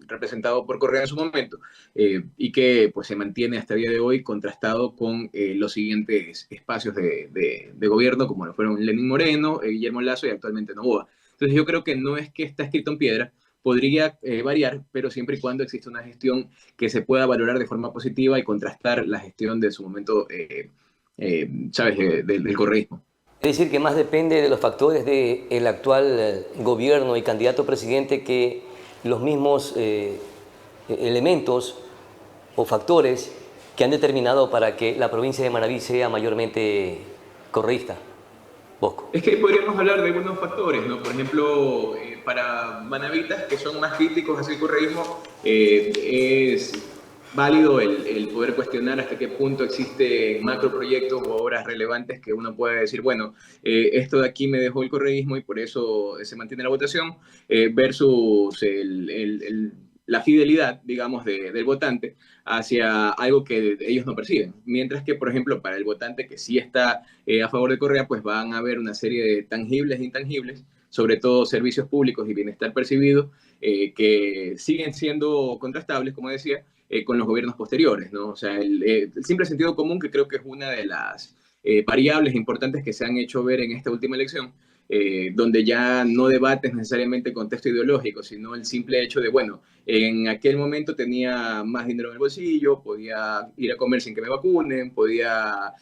representado por Correa en su momento y que pues se mantiene hasta el día de hoy contrastado con los siguientes espacios de gobierno, como lo fueron Lenín Moreno, Guillermo Lasso y actualmente Noboa. Entonces yo creo que no es que está escrito en piedra, podría variar, pero siempre y cuando exista una gestión que se pueda valorar de forma positiva y contrastar la gestión de su momento, ¿sabes?, del correísmo. Es decir, que más depende de los factores del actual gobierno y candidato presidente que los mismos elementos o factores que han determinado para que la provincia de Manabí sea mayormente correísta. Bosco. Es que podríamos hablar de algunos factores, ¿no? Por ejemplo, para manavitas que son más críticos hacia el correísmo, es válido el poder cuestionar hasta qué punto existen macroproyectos o obras relevantes que uno puede decir, bueno, esto de aquí me dejó el correísmo y por eso se mantiene la votación, versus la fidelidad, digamos, del votante hacia algo que ellos no perciben. Mientras que, por ejemplo, para el votante que sí está a favor de Correa, pues van a haber una serie de tangibles e intangibles, sobre todo servicios públicos y bienestar percibido, que siguen siendo contrastables, como decía, con los gobiernos posteriores, ¿no? O sea, el simple sentido común, que creo que es una de las variables importantes que se han hecho ver en esta última elección, donde ya no debates necesariamente el contexto ideológico, sino el simple hecho de, bueno, en aquel momento tenía más dinero en el bolsillo, podía ir a comer sin que me vacunen, podía,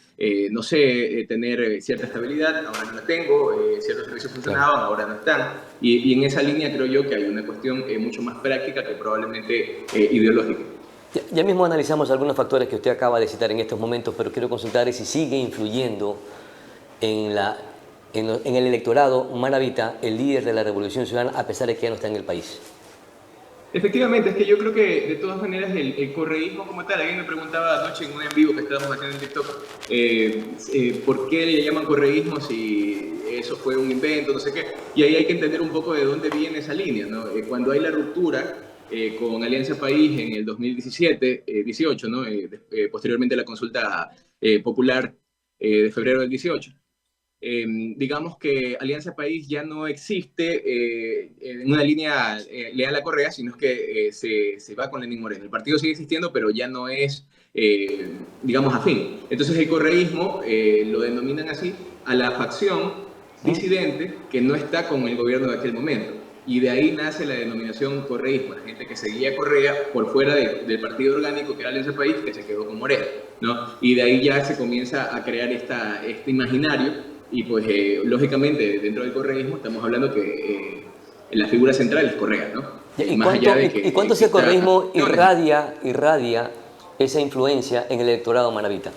no sé, tener cierta estabilidad, ahora no la tengo, ciertos servicios funcionaban, ahora no están. Y en esa línea creo yo que hay una cuestión mucho más práctica que probablemente ideológica. Ya mismo analizamos algunos factores que usted acaba de citar en estos momentos, pero quiero consultar si sigue influyendo en el electorado manabita, el líder de la Revolución Ciudadana, a pesar de que ya no está en el país. Efectivamente, es que yo creo que de todas maneras el correísmo como tal, alguien me preguntaba anoche en un en vivo que estábamos haciendo en TikTok, ¿por qué le llaman correísmo si eso fue un invento, no sé qué? Y ahí hay que entender un poco de dónde viene esa línea, ¿no? Cuando hay la ruptura con Alianza País en el 2017-18, ¿no? Posteriormente la consulta popular de febrero del 18. Digamos que Alianza País ya no existe en una línea leal a Correa, sino que se va con Lenín Moreno. El partido sigue existiendo, pero ya no es, digamos, afín. Entonces el correísmo lo denominan así a la facción disidente que no está con el gobierno de aquel momento. Y de ahí nace la denominación correísmo, la gente que seguía a Correa por fuera del partido orgánico que era Alianza País, que se quedó con Moreno, ¿no? Y de ahí ya se comienza a crear este imaginario. Y pues, lógicamente, dentro del correísmo estamos hablando que la figura central es Correa, ¿no? ¿Y cuánto ese correísmo irradia esa influencia en el electorado manabita?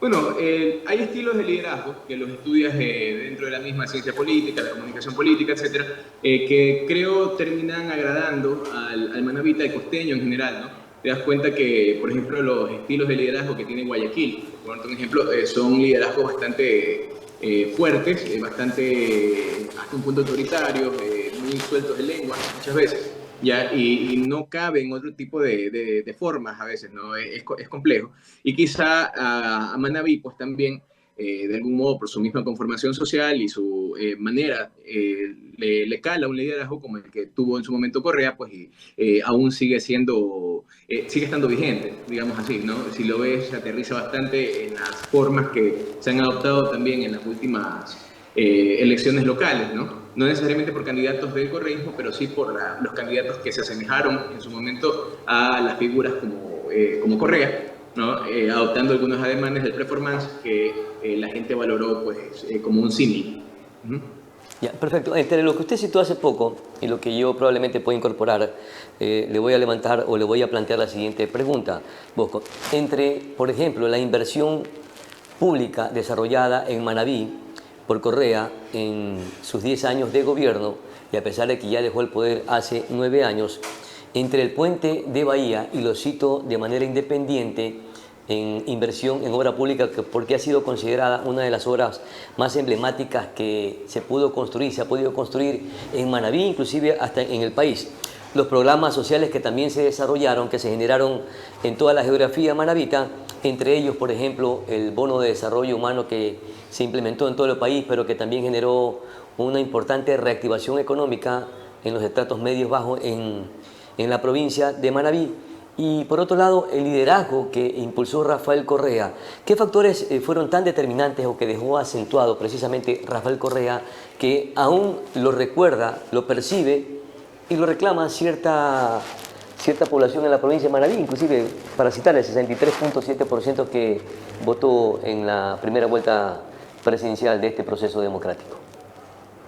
Bueno, hay estilos de liderazgo que los estudias dentro de la misma ciencia política, la comunicación política, etcétera, que creo terminan agradando al manabita, al costeño en general, ¿no? Te das cuenta que, por ejemplo, los estilos de liderazgo que tiene Guayaquil, por ejemplo, son liderazgos bastante fuertes, bastante hasta un punto autoritarios, muy sueltos de lengua muchas veces, ¿ya? Y no cabe en otro tipo de formas a veces, ¿no? Es complejo. Y quizá a Manabí, pues también, de algún modo, por su misma conformación social y su manera, le cala un liderazgo como el que tuvo en su momento Correa, pues aún sigue estando vigente, digamos así, ¿no? Si lo ves, se aterriza bastante en las formas que se han adoptado también en las últimas elecciones locales, ¿no? No necesariamente por candidatos del correísmo, pero sí por los candidatos que se asemejaron en su momento a las figuras como Correa, ¿no? Adoptando algunos ademanes del performance que la gente valoró pues, como un símil. Ya, perfecto. Entre lo que usted citó hace poco y lo que yo probablemente pueda incorporar, le voy a levantar o le voy a plantear la siguiente pregunta, Bosco. Entre, por ejemplo, la inversión pública desarrollada en Manabí por Correa en sus 10 años de gobierno, y a pesar de que ya dejó el poder hace 9 años, entre el puente de Bahía, y lo cito de manera independiente, en inversión en obra pública, porque ha sido considerada una de las obras más emblemáticas que se pudo construir, se ha podido construir en Manabí, inclusive hasta en el país. Los programas sociales que también se desarrollaron, que se generaron en toda la geografía manabita, entre ellos, por ejemplo, el bono de desarrollo humano que se implementó en todo el país, pero que también generó una importante reactivación económica en los estratos medios bajos en la provincia de Manabí. Y por otro lado, el liderazgo que impulsó Rafael Correa. ¿Qué factores fueron tan determinantes o que dejó acentuado precisamente Rafael Correa, que aún lo recuerda, lo percibe y lo reclama cierta población en la provincia de Manabí, inclusive, para citar, el 63.7% que votó en la primera vuelta presidencial de este proceso democrático?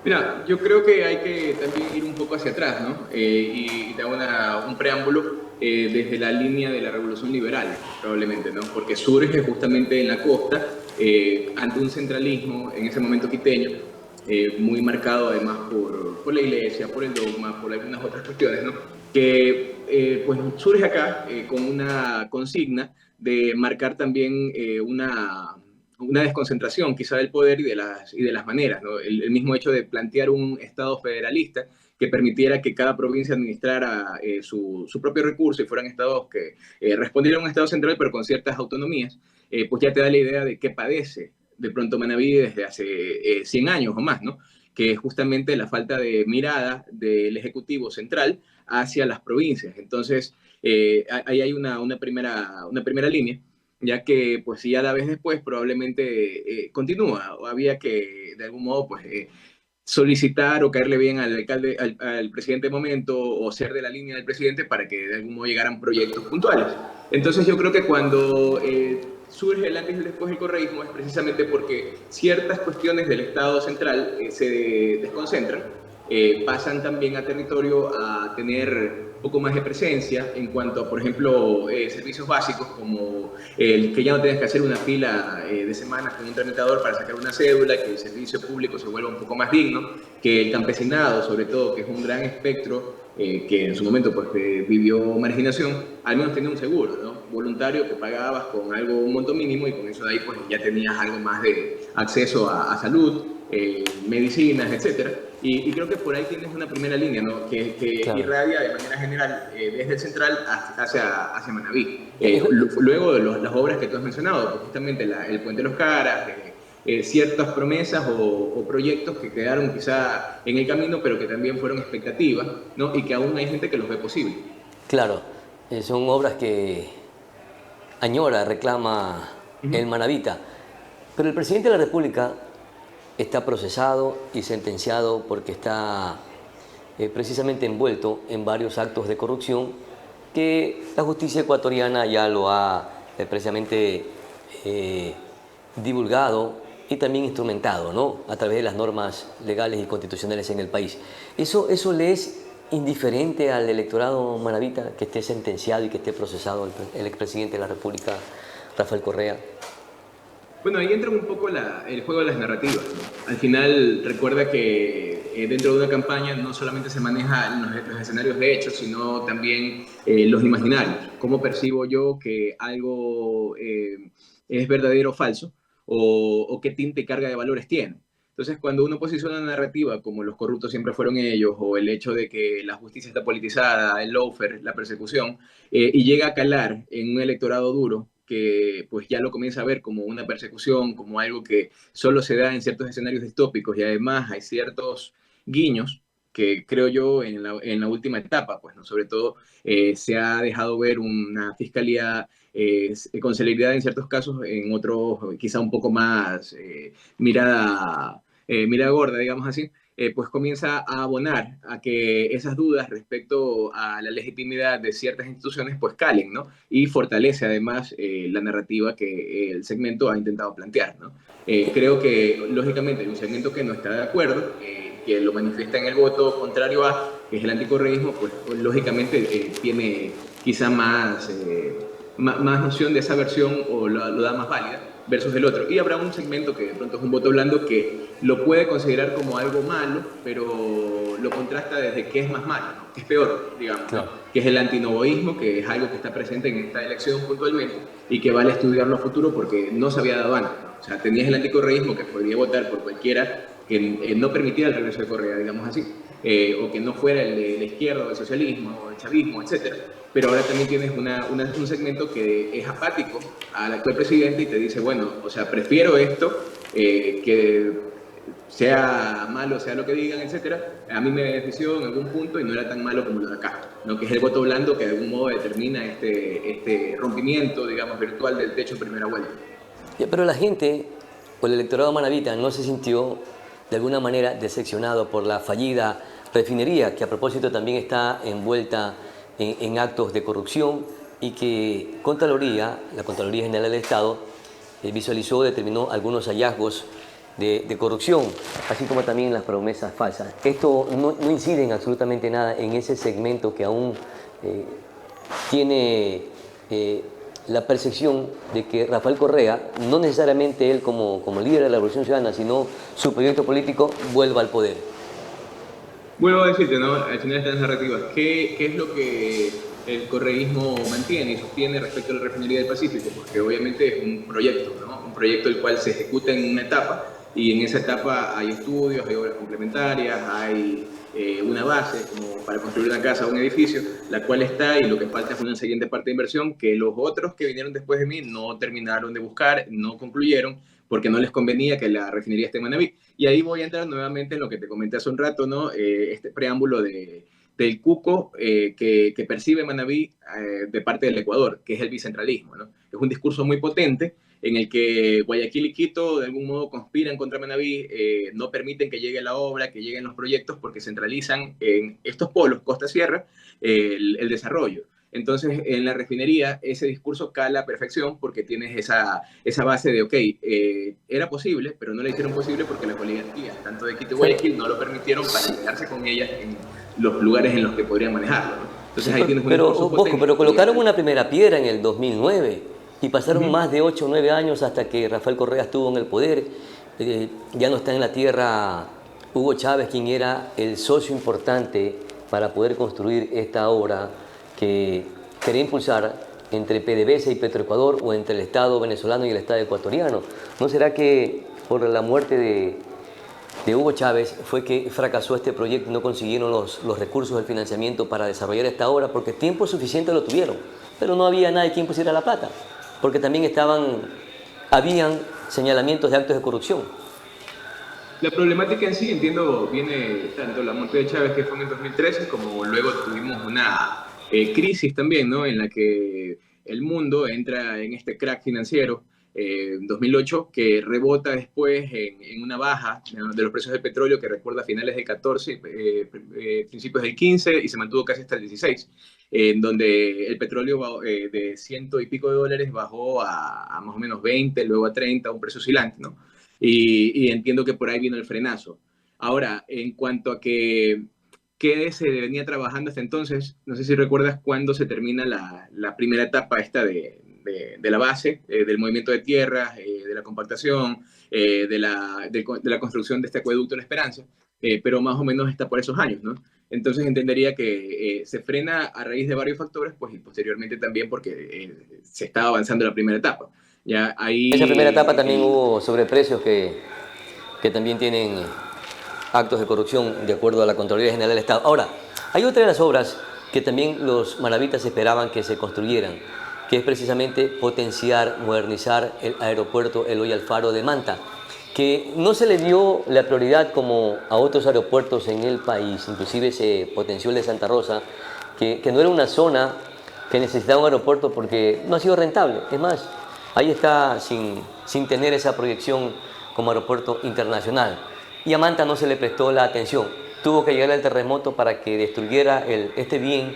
Mira, yo creo que hay que también ir un poco hacia atrás, ¿no? Y dar un preámbulo desde la línea de la Revolución Liberal, probablemente, ¿no? Porque surge justamente en la costa, ante un centralismo, en ese momento quiteño, muy marcado además por la iglesia, por el dogma, por algunas otras cuestiones, ¿no? Que pues surge acá con una consigna de marcar también una desconcentración quizá del poder y de las maneras, ¿no? El mismo hecho de plantear un Estado federalista que permitiera que cada provincia administrara su propio recurso y fueran estados que respondieran a un Estado central pero con ciertas autonomías, pues ya te da la idea de qué padece de pronto Manabí desde hace 100 años o más, ¿no? Que es justamente la falta de mirada del Ejecutivo Central hacia las provincias. Entonces, ahí hay una primera línea, ya que pues ya la vez después probablemente continúa, o había que de algún modo pues solicitar o caerle bien al alcalde, al presidente de momento, o ser de la línea del presidente para que de algún modo llegaran proyectos puntuales. Entonces yo creo que cuando surge el antes y el después del correísmo es precisamente porque ciertas cuestiones del Estado central se desconcentran, pasan también a territorio a tener un poco más de presencia en cuanto a, por ejemplo, servicios básicos como el que ya no tengas que hacer una fila de semanas con un tramitador para sacar una cédula, que el servicio público se vuelva un poco más digno, que el campesinado, sobre todo, que es un gran espectro, que en su momento pues, vivió marginación, al menos tenía un seguro, ¿no? Voluntario que pagabas con un monto mínimo, y con eso de ahí pues, ya tenías algo más de acceso a salud, medicinas, etcétera. Y creo que por ahí tienes una primera línea, ¿no? que claro, irradia de manera general desde el central hacia Manabí. Luego de las obras que tú has mencionado, pues justamente el Puente de los Caras, ciertas promesas o proyectos que quedaron quizá en el camino, pero que también fueron expectativas, ¿no? Y que aún hay gente que los ve posible. Claro, son obras que añora, reclama el manabita. Pero el presidente de la República está procesado y sentenciado porque está precisamente envuelto en varios actos de corrupción que la justicia ecuatoriana ya lo ha precisamente divulgado y también instrumentado, ¿no? A través de las normas legales y constitucionales en el país. ¿Eso le es indiferente al electorado manabita que esté sentenciado y que esté procesado el expresidente de la República, Rafael Correa? Bueno, ahí entra un poco el juego de las narrativas, ¿no? Al final, recuerda que dentro de una campaña no solamente se manejan los escenarios de hechos, sino también los imaginarios. ¿Cómo percibo yo que algo es verdadero o falso? O qué tinte y carga de valores tiene. Entonces, cuando uno posiciona una narrativa como los corruptos siempre fueron ellos, o el hecho de que la justicia está politizada, el lawfare, la persecución, y llega a calar en un electorado duro, que pues ya lo comienza a ver como una persecución, como algo que solo se da en ciertos escenarios distópicos, y además hay ciertos guiños que creo yo en la última etapa, pues, ¿no? Sobre todo se ha dejado ver una fiscalía con celeridad en ciertos casos, en otros quizá un poco más mirada mira gorda, digamos así, pues comienza a abonar a que esas dudas respecto a la legitimidad de ciertas instituciones pues calen, ¿no? Y fortalece además la narrativa que el segmento ha intentado plantear, ¿no? Creo que lógicamente hay un segmento que no está de acuerdo, que lo manifiesta en el voto contrario a, que es el anticorreísmo, pues lógicamente tiene quizá más noción de esa versión o lo da más válida versus el otro. Y habrá un segmento que de pronto es un voto blando que lo puede considerar como algo malo, pero lo contrasta desde qué es más malo, ¿no? Que es peor, digamos, Claro. que es el antinovoísmo, que es algo que está presente en esta elección puntualmente y que vale estudiarlo a futuro porque no se había dado antes, ¿no? O sea, tenías el anticorreísmo que podría votar por cualquiera que no permitiera el regreso de Correa, digamos así, o que no fuera el de la izquierda o el socialismo o el chavismo, etcétera. Pero ahora también tienes un segmento que es apático al actual presidente y te dice, bueno, o sea, prefiero esto, que sea malo, sea lo que digan, etcétera. A mí me benefició en algún punto y no era tan malo como lo de acá, ¿no? Que es el voto blando que de algún modo determina este rompimiento, digamos, virtual del techo en primera vuelta. Ya, pero la gente o el electorado manabita no se sintió de alguna manera decepcionado por la fallida refinería, que a propósito también está envuelta en actos de corrupción y que la Contraloría General del Estado visualizó, determinó algunos hallazgos de corrupción, así como también las promesas falsas. Esto no incide en absolutamente nada en ese segmento que aún tiene la percepción de que Rafael Correa, no necesariamente él como líder de la Revolución Ciudadana, sino su proyecto político, vuelva al poder. Vuelvo a decirte, ¿no? Al final estas narrativas, ¿qué es lo que el correísmo mantiene y sostiene respecto a la refinería del Pacífico? Porque obviamente es un proyecto, ¿no? Un proyecto el cual se ejecuta en una etapa y en esa etapa hay estudios, hay obras complementarias, hay una base como para construir una casa o un edificio, la cual está y lo que falta es una siguiente parte de inversión que los otros que vinieron después de mí no terminaron de buscar, no concluyeron porque no les convenía que la refinería esté en Manabí. Y ahí voy a entrar nuevamente en lo que te comenté hace un rato, ¿no? Este preámbulo del cuco que percibe Manabí de parte del Ecuador, que es el bicentralismo, ¿no? Es un discurso muy potente en el que Guayaquil y Quito de algún modo conspiran contra Manabí, no permiten que llegue la obra, que lleguen los proyectos, porque centralizan en estos polos, costa-sierra, el desarrollo. Entonces, en la refinería, ese discurso cala a perfección porque tienes esa base de, ok, era posible, pero no lo hicieron posible porque las oligarquías, tanto de Quito y Guayaquil, no lo permitieron para quedarse con ellas en los lugares en los que podrían manejarlo, ¿no? Entonces, ahí tienes un discurso potente. Pero colocaron una primera piedra en el 2009 y pasaron más de 8 o 9 años hasta que Rafael Correa estuvo en el poder. Ya no está en la tierra Hugo Chávez, quien era el socio importante para poder construir esta obra que quería impulsar entre PDVSA y Petroecuador o entre el Estado venezolano y el Estado ecuatoriano. ¿No será que por la muerte de Hugo Chávez fue que fracasó este proyecto y no consiguieron los recursos del financiamiento para desarrollar esta obra? Porque tiempo suficiente lo tuvieron, pero no había nadie quien pusiera la plata, porque también habían señalamientos de actos de corrupción. La problemática en sí, entiendo, viene tanto la muerte de Chávez, que fue en el 2013, como luego tuvimos una crisis también, ¿no? En la que el mundo entra en este crack financiero en 2008, que rebota después en una baja, ¿no?, de los precios del petróleo que recuerda finales del 14, principios del 15 y se mantuvo casi hasta el 16, en donde el petróleo de ciento y pico de dólares bajó a más o menos 20, luego a 30, un precio oscilante, ¿no? Y entiendo que por ahí vino el frenazo. Ahora, en cuanto a qué se venía trabajando hasta entonces, no sé si recuerdas cuándo se termina la primera etapa esta de la base, del movimiento de tierras, de la compactación, de la construcción de este acueducto La Esperanza, pero más o menos está por esos años, ¿no? Entonces entendería que se frena a raíz de varios factores, pues, y posteriormente también porque se estaba avanzando la primera etapa. Ya ahí, En esa primera etapa también hubo sobreprecios que también tienen actos de corrupción de acuerdo a la Contraloría General del Estado. Ahora, hay otra de las obras que también los manabitas esperaban que se construyeran, que es precisamente potenciar, modernizar el aeropuerto Eloy Alfaro de Manta, que no se le dio la prioridad como a otros aeropuertos en el país, inclusive se potenció el de Santa Rosa, que no era una zona que necesitaba un aeropuerto porque no ha sido rentable. Es más, ahí está sin tener esa proyección como aeropuerto internacional. y a Manta no se le prestó la atención. Tuvo que llegar el terremoto para que destruyera este bien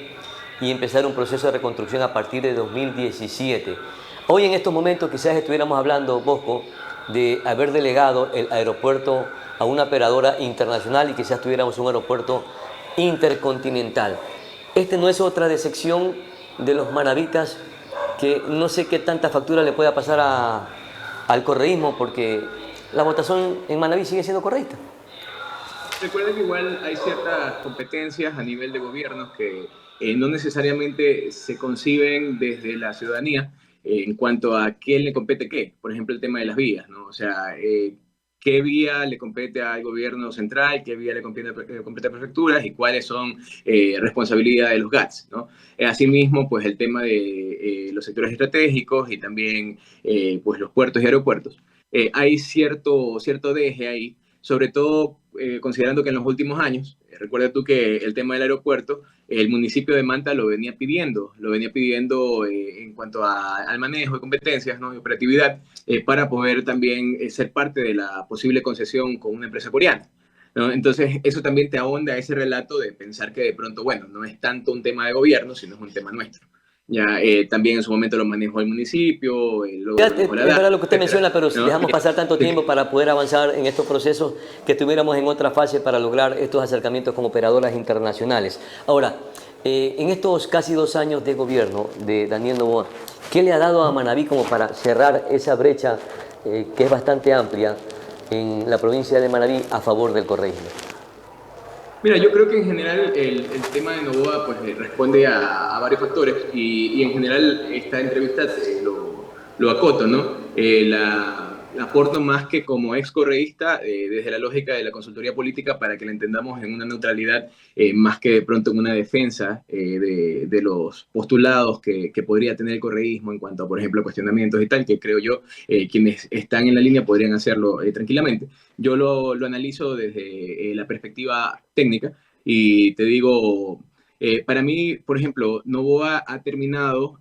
y empezar un proceso de reconstrucción a partir de 2017. Hoy en estos momentos quizás estuviéramos hablando, Bosco, de haber delegado el aeropuerto a una operadora internacional y quizás tuviéramos un aeropuerto intercontinental. Este no es otra decepción de los manavitas, que no sé qué tanta factura le pueda pasar al correísmo, porque la votación en Manaví sigue siendo correcta. Recuerda que igual hay ciertas competencias a nivel de gobiernos que no necesariamente se conciben desde la ciudadanía en cuanto a quién le compete qué. Por ejemplo, el tema de las vías, ¿no? O sea, qué vía le compete al gobierno central, qué vía le compete a prefecturas y cuáles son responsabilidad de los GATS, ¿no? Asimismo, pues el tema de los sectores estratégicos y también pues los puertos y aeropuertos. Hay cierto deje ahí, sobre todo considerando que en los últimos años, recuerda tú que el tema del aeropuerto, el municipio de Manta lo venía pidiendo en cuanto al manejo de competencias, ¿no? Y operatividad, para poder también ser parte de la posible concesión con una empresa coreana, ¿no? Entonces, eso también te ahonda a ese relato de pensar que de pronto, bueno, no es tanto un tema de gobierno, sino es un tema nuestro. Ya, también en su momento lo manejó el municipio, luego Es verdad lo que usted menciona, pero si ¿no? dejamos pasar tanto tiempo para poder avanzar en estos procesos, que estuviéramos en otra fase para lograr estos acercamientos con operadoras internacionales. Ahora, en estos casi 2 años de gobierno de Daniel Noboa, ¿qué le ha dado a Manaví como para cerrar esa brecha que es bastante amplia en la provincia de Manaví a favor del correísmo? Mira, yo creo que en general el tema de Noboa pues, responde a varios factores y en general esta entrevista lo acoto, ¿no? La aporto más que como ex correísta desde la lógica de la consultoría política para que la entendamos en una neutralidad más que de pronto en una defensa de los postulados que podría tener el correísmo en cuanto a, por ejemplo, cuestionamientos y tal, que creo yo quienes están en la línea podrían hacerlo tranquilamente. Yo lo analizo desde la perspectiva técnica y te digo, para mí, por ejemplo, Noboa ha terminado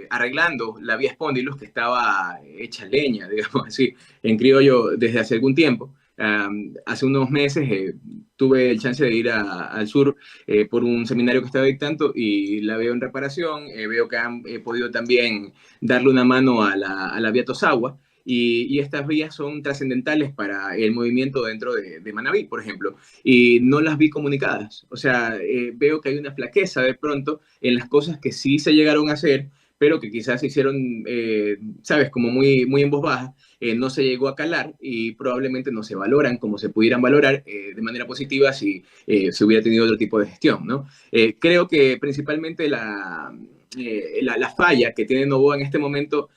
arreglando la vía Espóndilos que estaba hecha leña, digamos así, en criollo desde hace algún tiempo. Hace unos meses tuve el chance de ir al sur por un seminario que estaba dictando y la veo en reparación, veo que han podido también darle una mano a la vía Tosagua. Y estas vías son trascendentales para el movimiento dentro de Manaví, por ejemplo, y no las vi comunicadas. O sea, veo que hay una flaqueza de pronto en las cosas que sí se llegaron a hacer, pero que quizás se hicieron, sabes, como muy, muy en voz baja, no se llegó a calar y probablemente no se valoran como se pudieran valorar de manera positiva si se hubiera tenido otro tipo de gestión, ¿no? Creo que principalmente la falla que tiene Noboa en este momento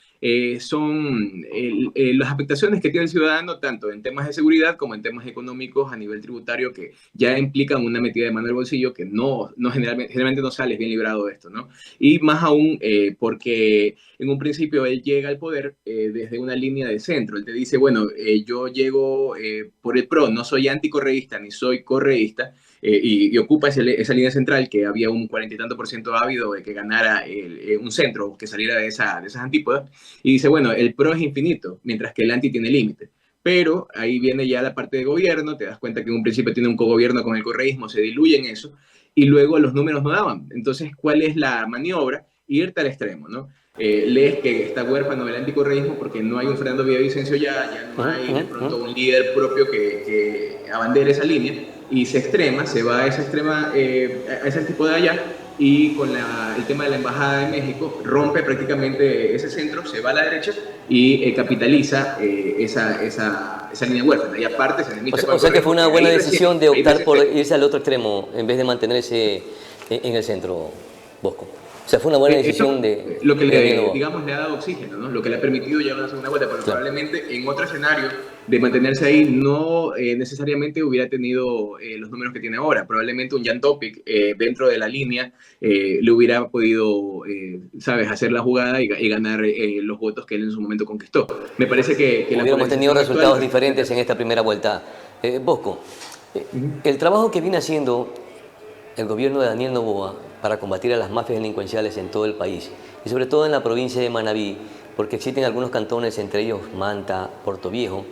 son las afectaciones que tiene el ciudadano tanto en temas de seguridad como en temas económicos a nivel tributario que ya implican una metida de mano al bolsillo que generalmente no sales bien librado de esto, ¿no? Y más aún porque en un principio él llega al poder desde una línea de centro. Él te dice, bueno, yo llego por el PRO, no soy anticorreísta ni soy correísta, y ocupa esa línea central que había un 40 y tanto % ávido de que ganara un centro que saliera de esas antípodas, y dice, bueno, el PRO es infinito, mientras que el anti tiene límite. Pero ahí viene ya la parte de gobierno, te das cuenta que en un principio tiene un cogobierno con el correísmo, se diluye en eso, y luego los números no daban. Entonces, ¿cuál es la maniobra? Irte al extremo, ¿no? Lees que está huérfano del anticorreísmo porque no hay un Fernando Villavicencio ya no hay de pronto un líder propio que abandere esa línea, y se extrema, se va a esa extrema, a ese tipo de allá, y con el tema de la Embajada de México rompe prácticamente ese centro, se va a la derecha y capitaliza esa línea huérfana, y aparte se limita o sea que fue una buena decisión de optar por irse al otro extremo en vez de mantenerse en el centro, Bosco. O sea, fue una buena decisión de... Lo que le ha dado oxígeno, ¿no? Lo que le ha permitido llevar una segunda vuelta, pero claro, probablemente en otro escenario de mantenerse ahí no necesariamente hubiera tenido los números que tiene ahora. Probablemente un Jan Topic dentro de la línea le hubiera podido, sabes, hacer la jugada y ganar los votos que él en su momento conquistó. Me parece que hubiéramos tenido resultados diferentes en esta primera vuelta. Bosco, el trabajo que viene haciendo el gobierno de Daniel Noboa para combatir a las mafias delincuenciales en todo el país y sobre todo en la provincia de Manaví, porque existen algunos cantones, entre ellos Manta, Puerto Viejo,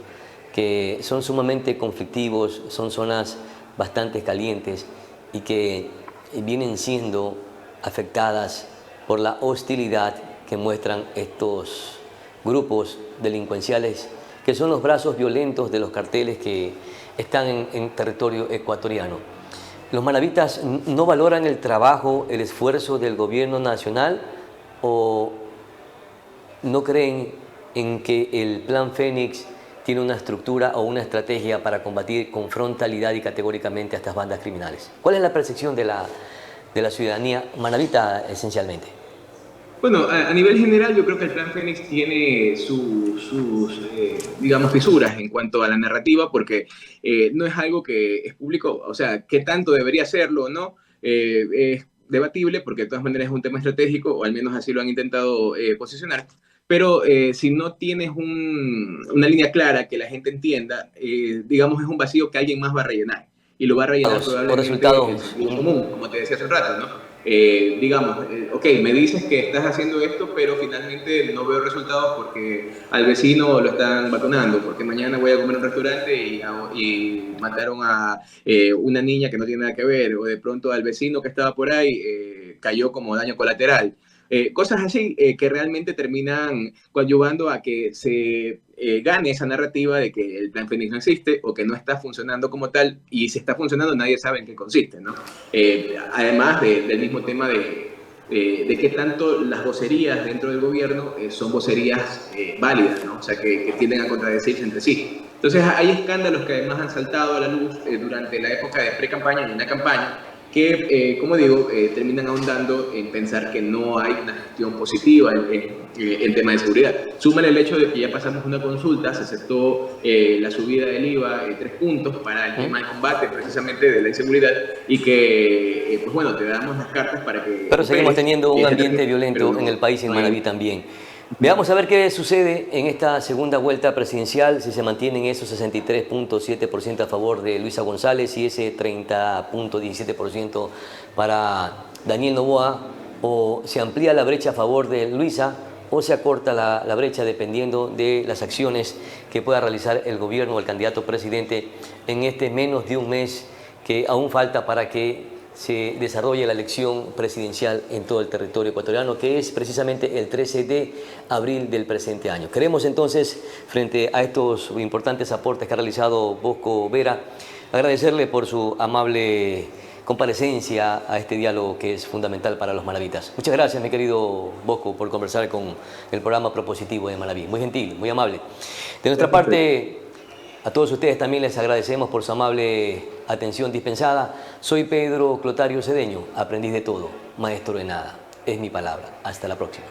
que son sumamente conflictivos, son zonas bastante calientes y que vienen siendo afectadas por la hostilidad que muestran estos grupos delincuenciales, que son los brazos violentos de los carteles que están en territorio ecuatoriano. ¿Los manavitas no valoran el trabajo, el esfuerzo del gobierno nacional o no creen en que el Plan Fénix tiene una estructura o una estrategia para combatir con frontalidad y categóricamente a estas bandas criminales? ¿Cuál es la percepción de la ciudadanía manavita esencialmente? Bueno, a nivel general yo creo que el Plan Fénix tiene sus digamos, fisuras en cuanto a la narrativa, porque no es algo que es público, o sea, qué tanto debería serlo o no, es debatible, porque de todas maneras es un tema estratégico, o al menos así lo han intentado posicionar. Pero si no tienes una línea clara que la gente entienda, digamos, es un vacío que alguien más va a rellenar. Y lo va a rellenar probablemente el sentido común, como te decía hace un rato, ¿no? Digamos, ok, me dices que estás haciendo esto, pero finalmente no veo resultados porque al vecino lo están vacunando, porque mañana voy a comer en un restaurante y mataron a una niña que no tiene nada que ver, o de pronto al vecino que estaba por ahí cayó como daño colateral. Cosas así que realmente terminan coadyuvando a que se gane esa narrativa de que el Plan Fénix no existe o que no está funcionando como tal, y si está funcionando nadie sabe en qué consiste, ¿no? Además del mismo tema de qué tanto las vocerías dentro del gobierno son vocerías válidas, ¿no? O sea, que tienden a contradecirse entre sí. Entonces hay escándalos que además han saltado a la luz durante la época de pre-campaña y en la campaña, que, como digo, terminan ahondando en pensar que no hay una gestión positiva en tema de seguridad. Súmale el hecho de que ya pasamos una consulta, se aceptó la subida del IVA 3 puntos para el tema de combate precisamente de la inseguridad, y que, pues bueno, te damos las cartas para que... Pero seguimos teniendo un ambiente violento en el país y en Manaví también. Veamos a ver qué sucede en esta segunda vuelta presidencial, si se mantienen esos 63.7% a favor de Luisa González y ese 30.17% para Daniel Noboa, o se amplía la brecha a favor de Luisa o se acorta la brecha dependiendo de las acciones que pueda realizar el gobierno o el candidato presidente en este menos de un mes que aún falta para que se desarrolla la elección presidencial en todo el territorio ecuatoriano, que es precisamente el 13 de abril del presente año. Queremos entonces, frente a estos importantes aportes que ha realizado Bosco Vera, agradecerle por su amable comparecencia a este diálogo que es fundamental para los manavitas. Muchas gracias, mi querido Bosco, por conversar con el programa Propositivo de Manaví. Muy gentil, muy amable. De nuestra parte, a todos ustedes también les agradecemos por su amable atención dispensada. Soy Pedro Clotario Cedeño, aprendiz de todo, maestro de nada. Es mi palabra. Hasta la próxima.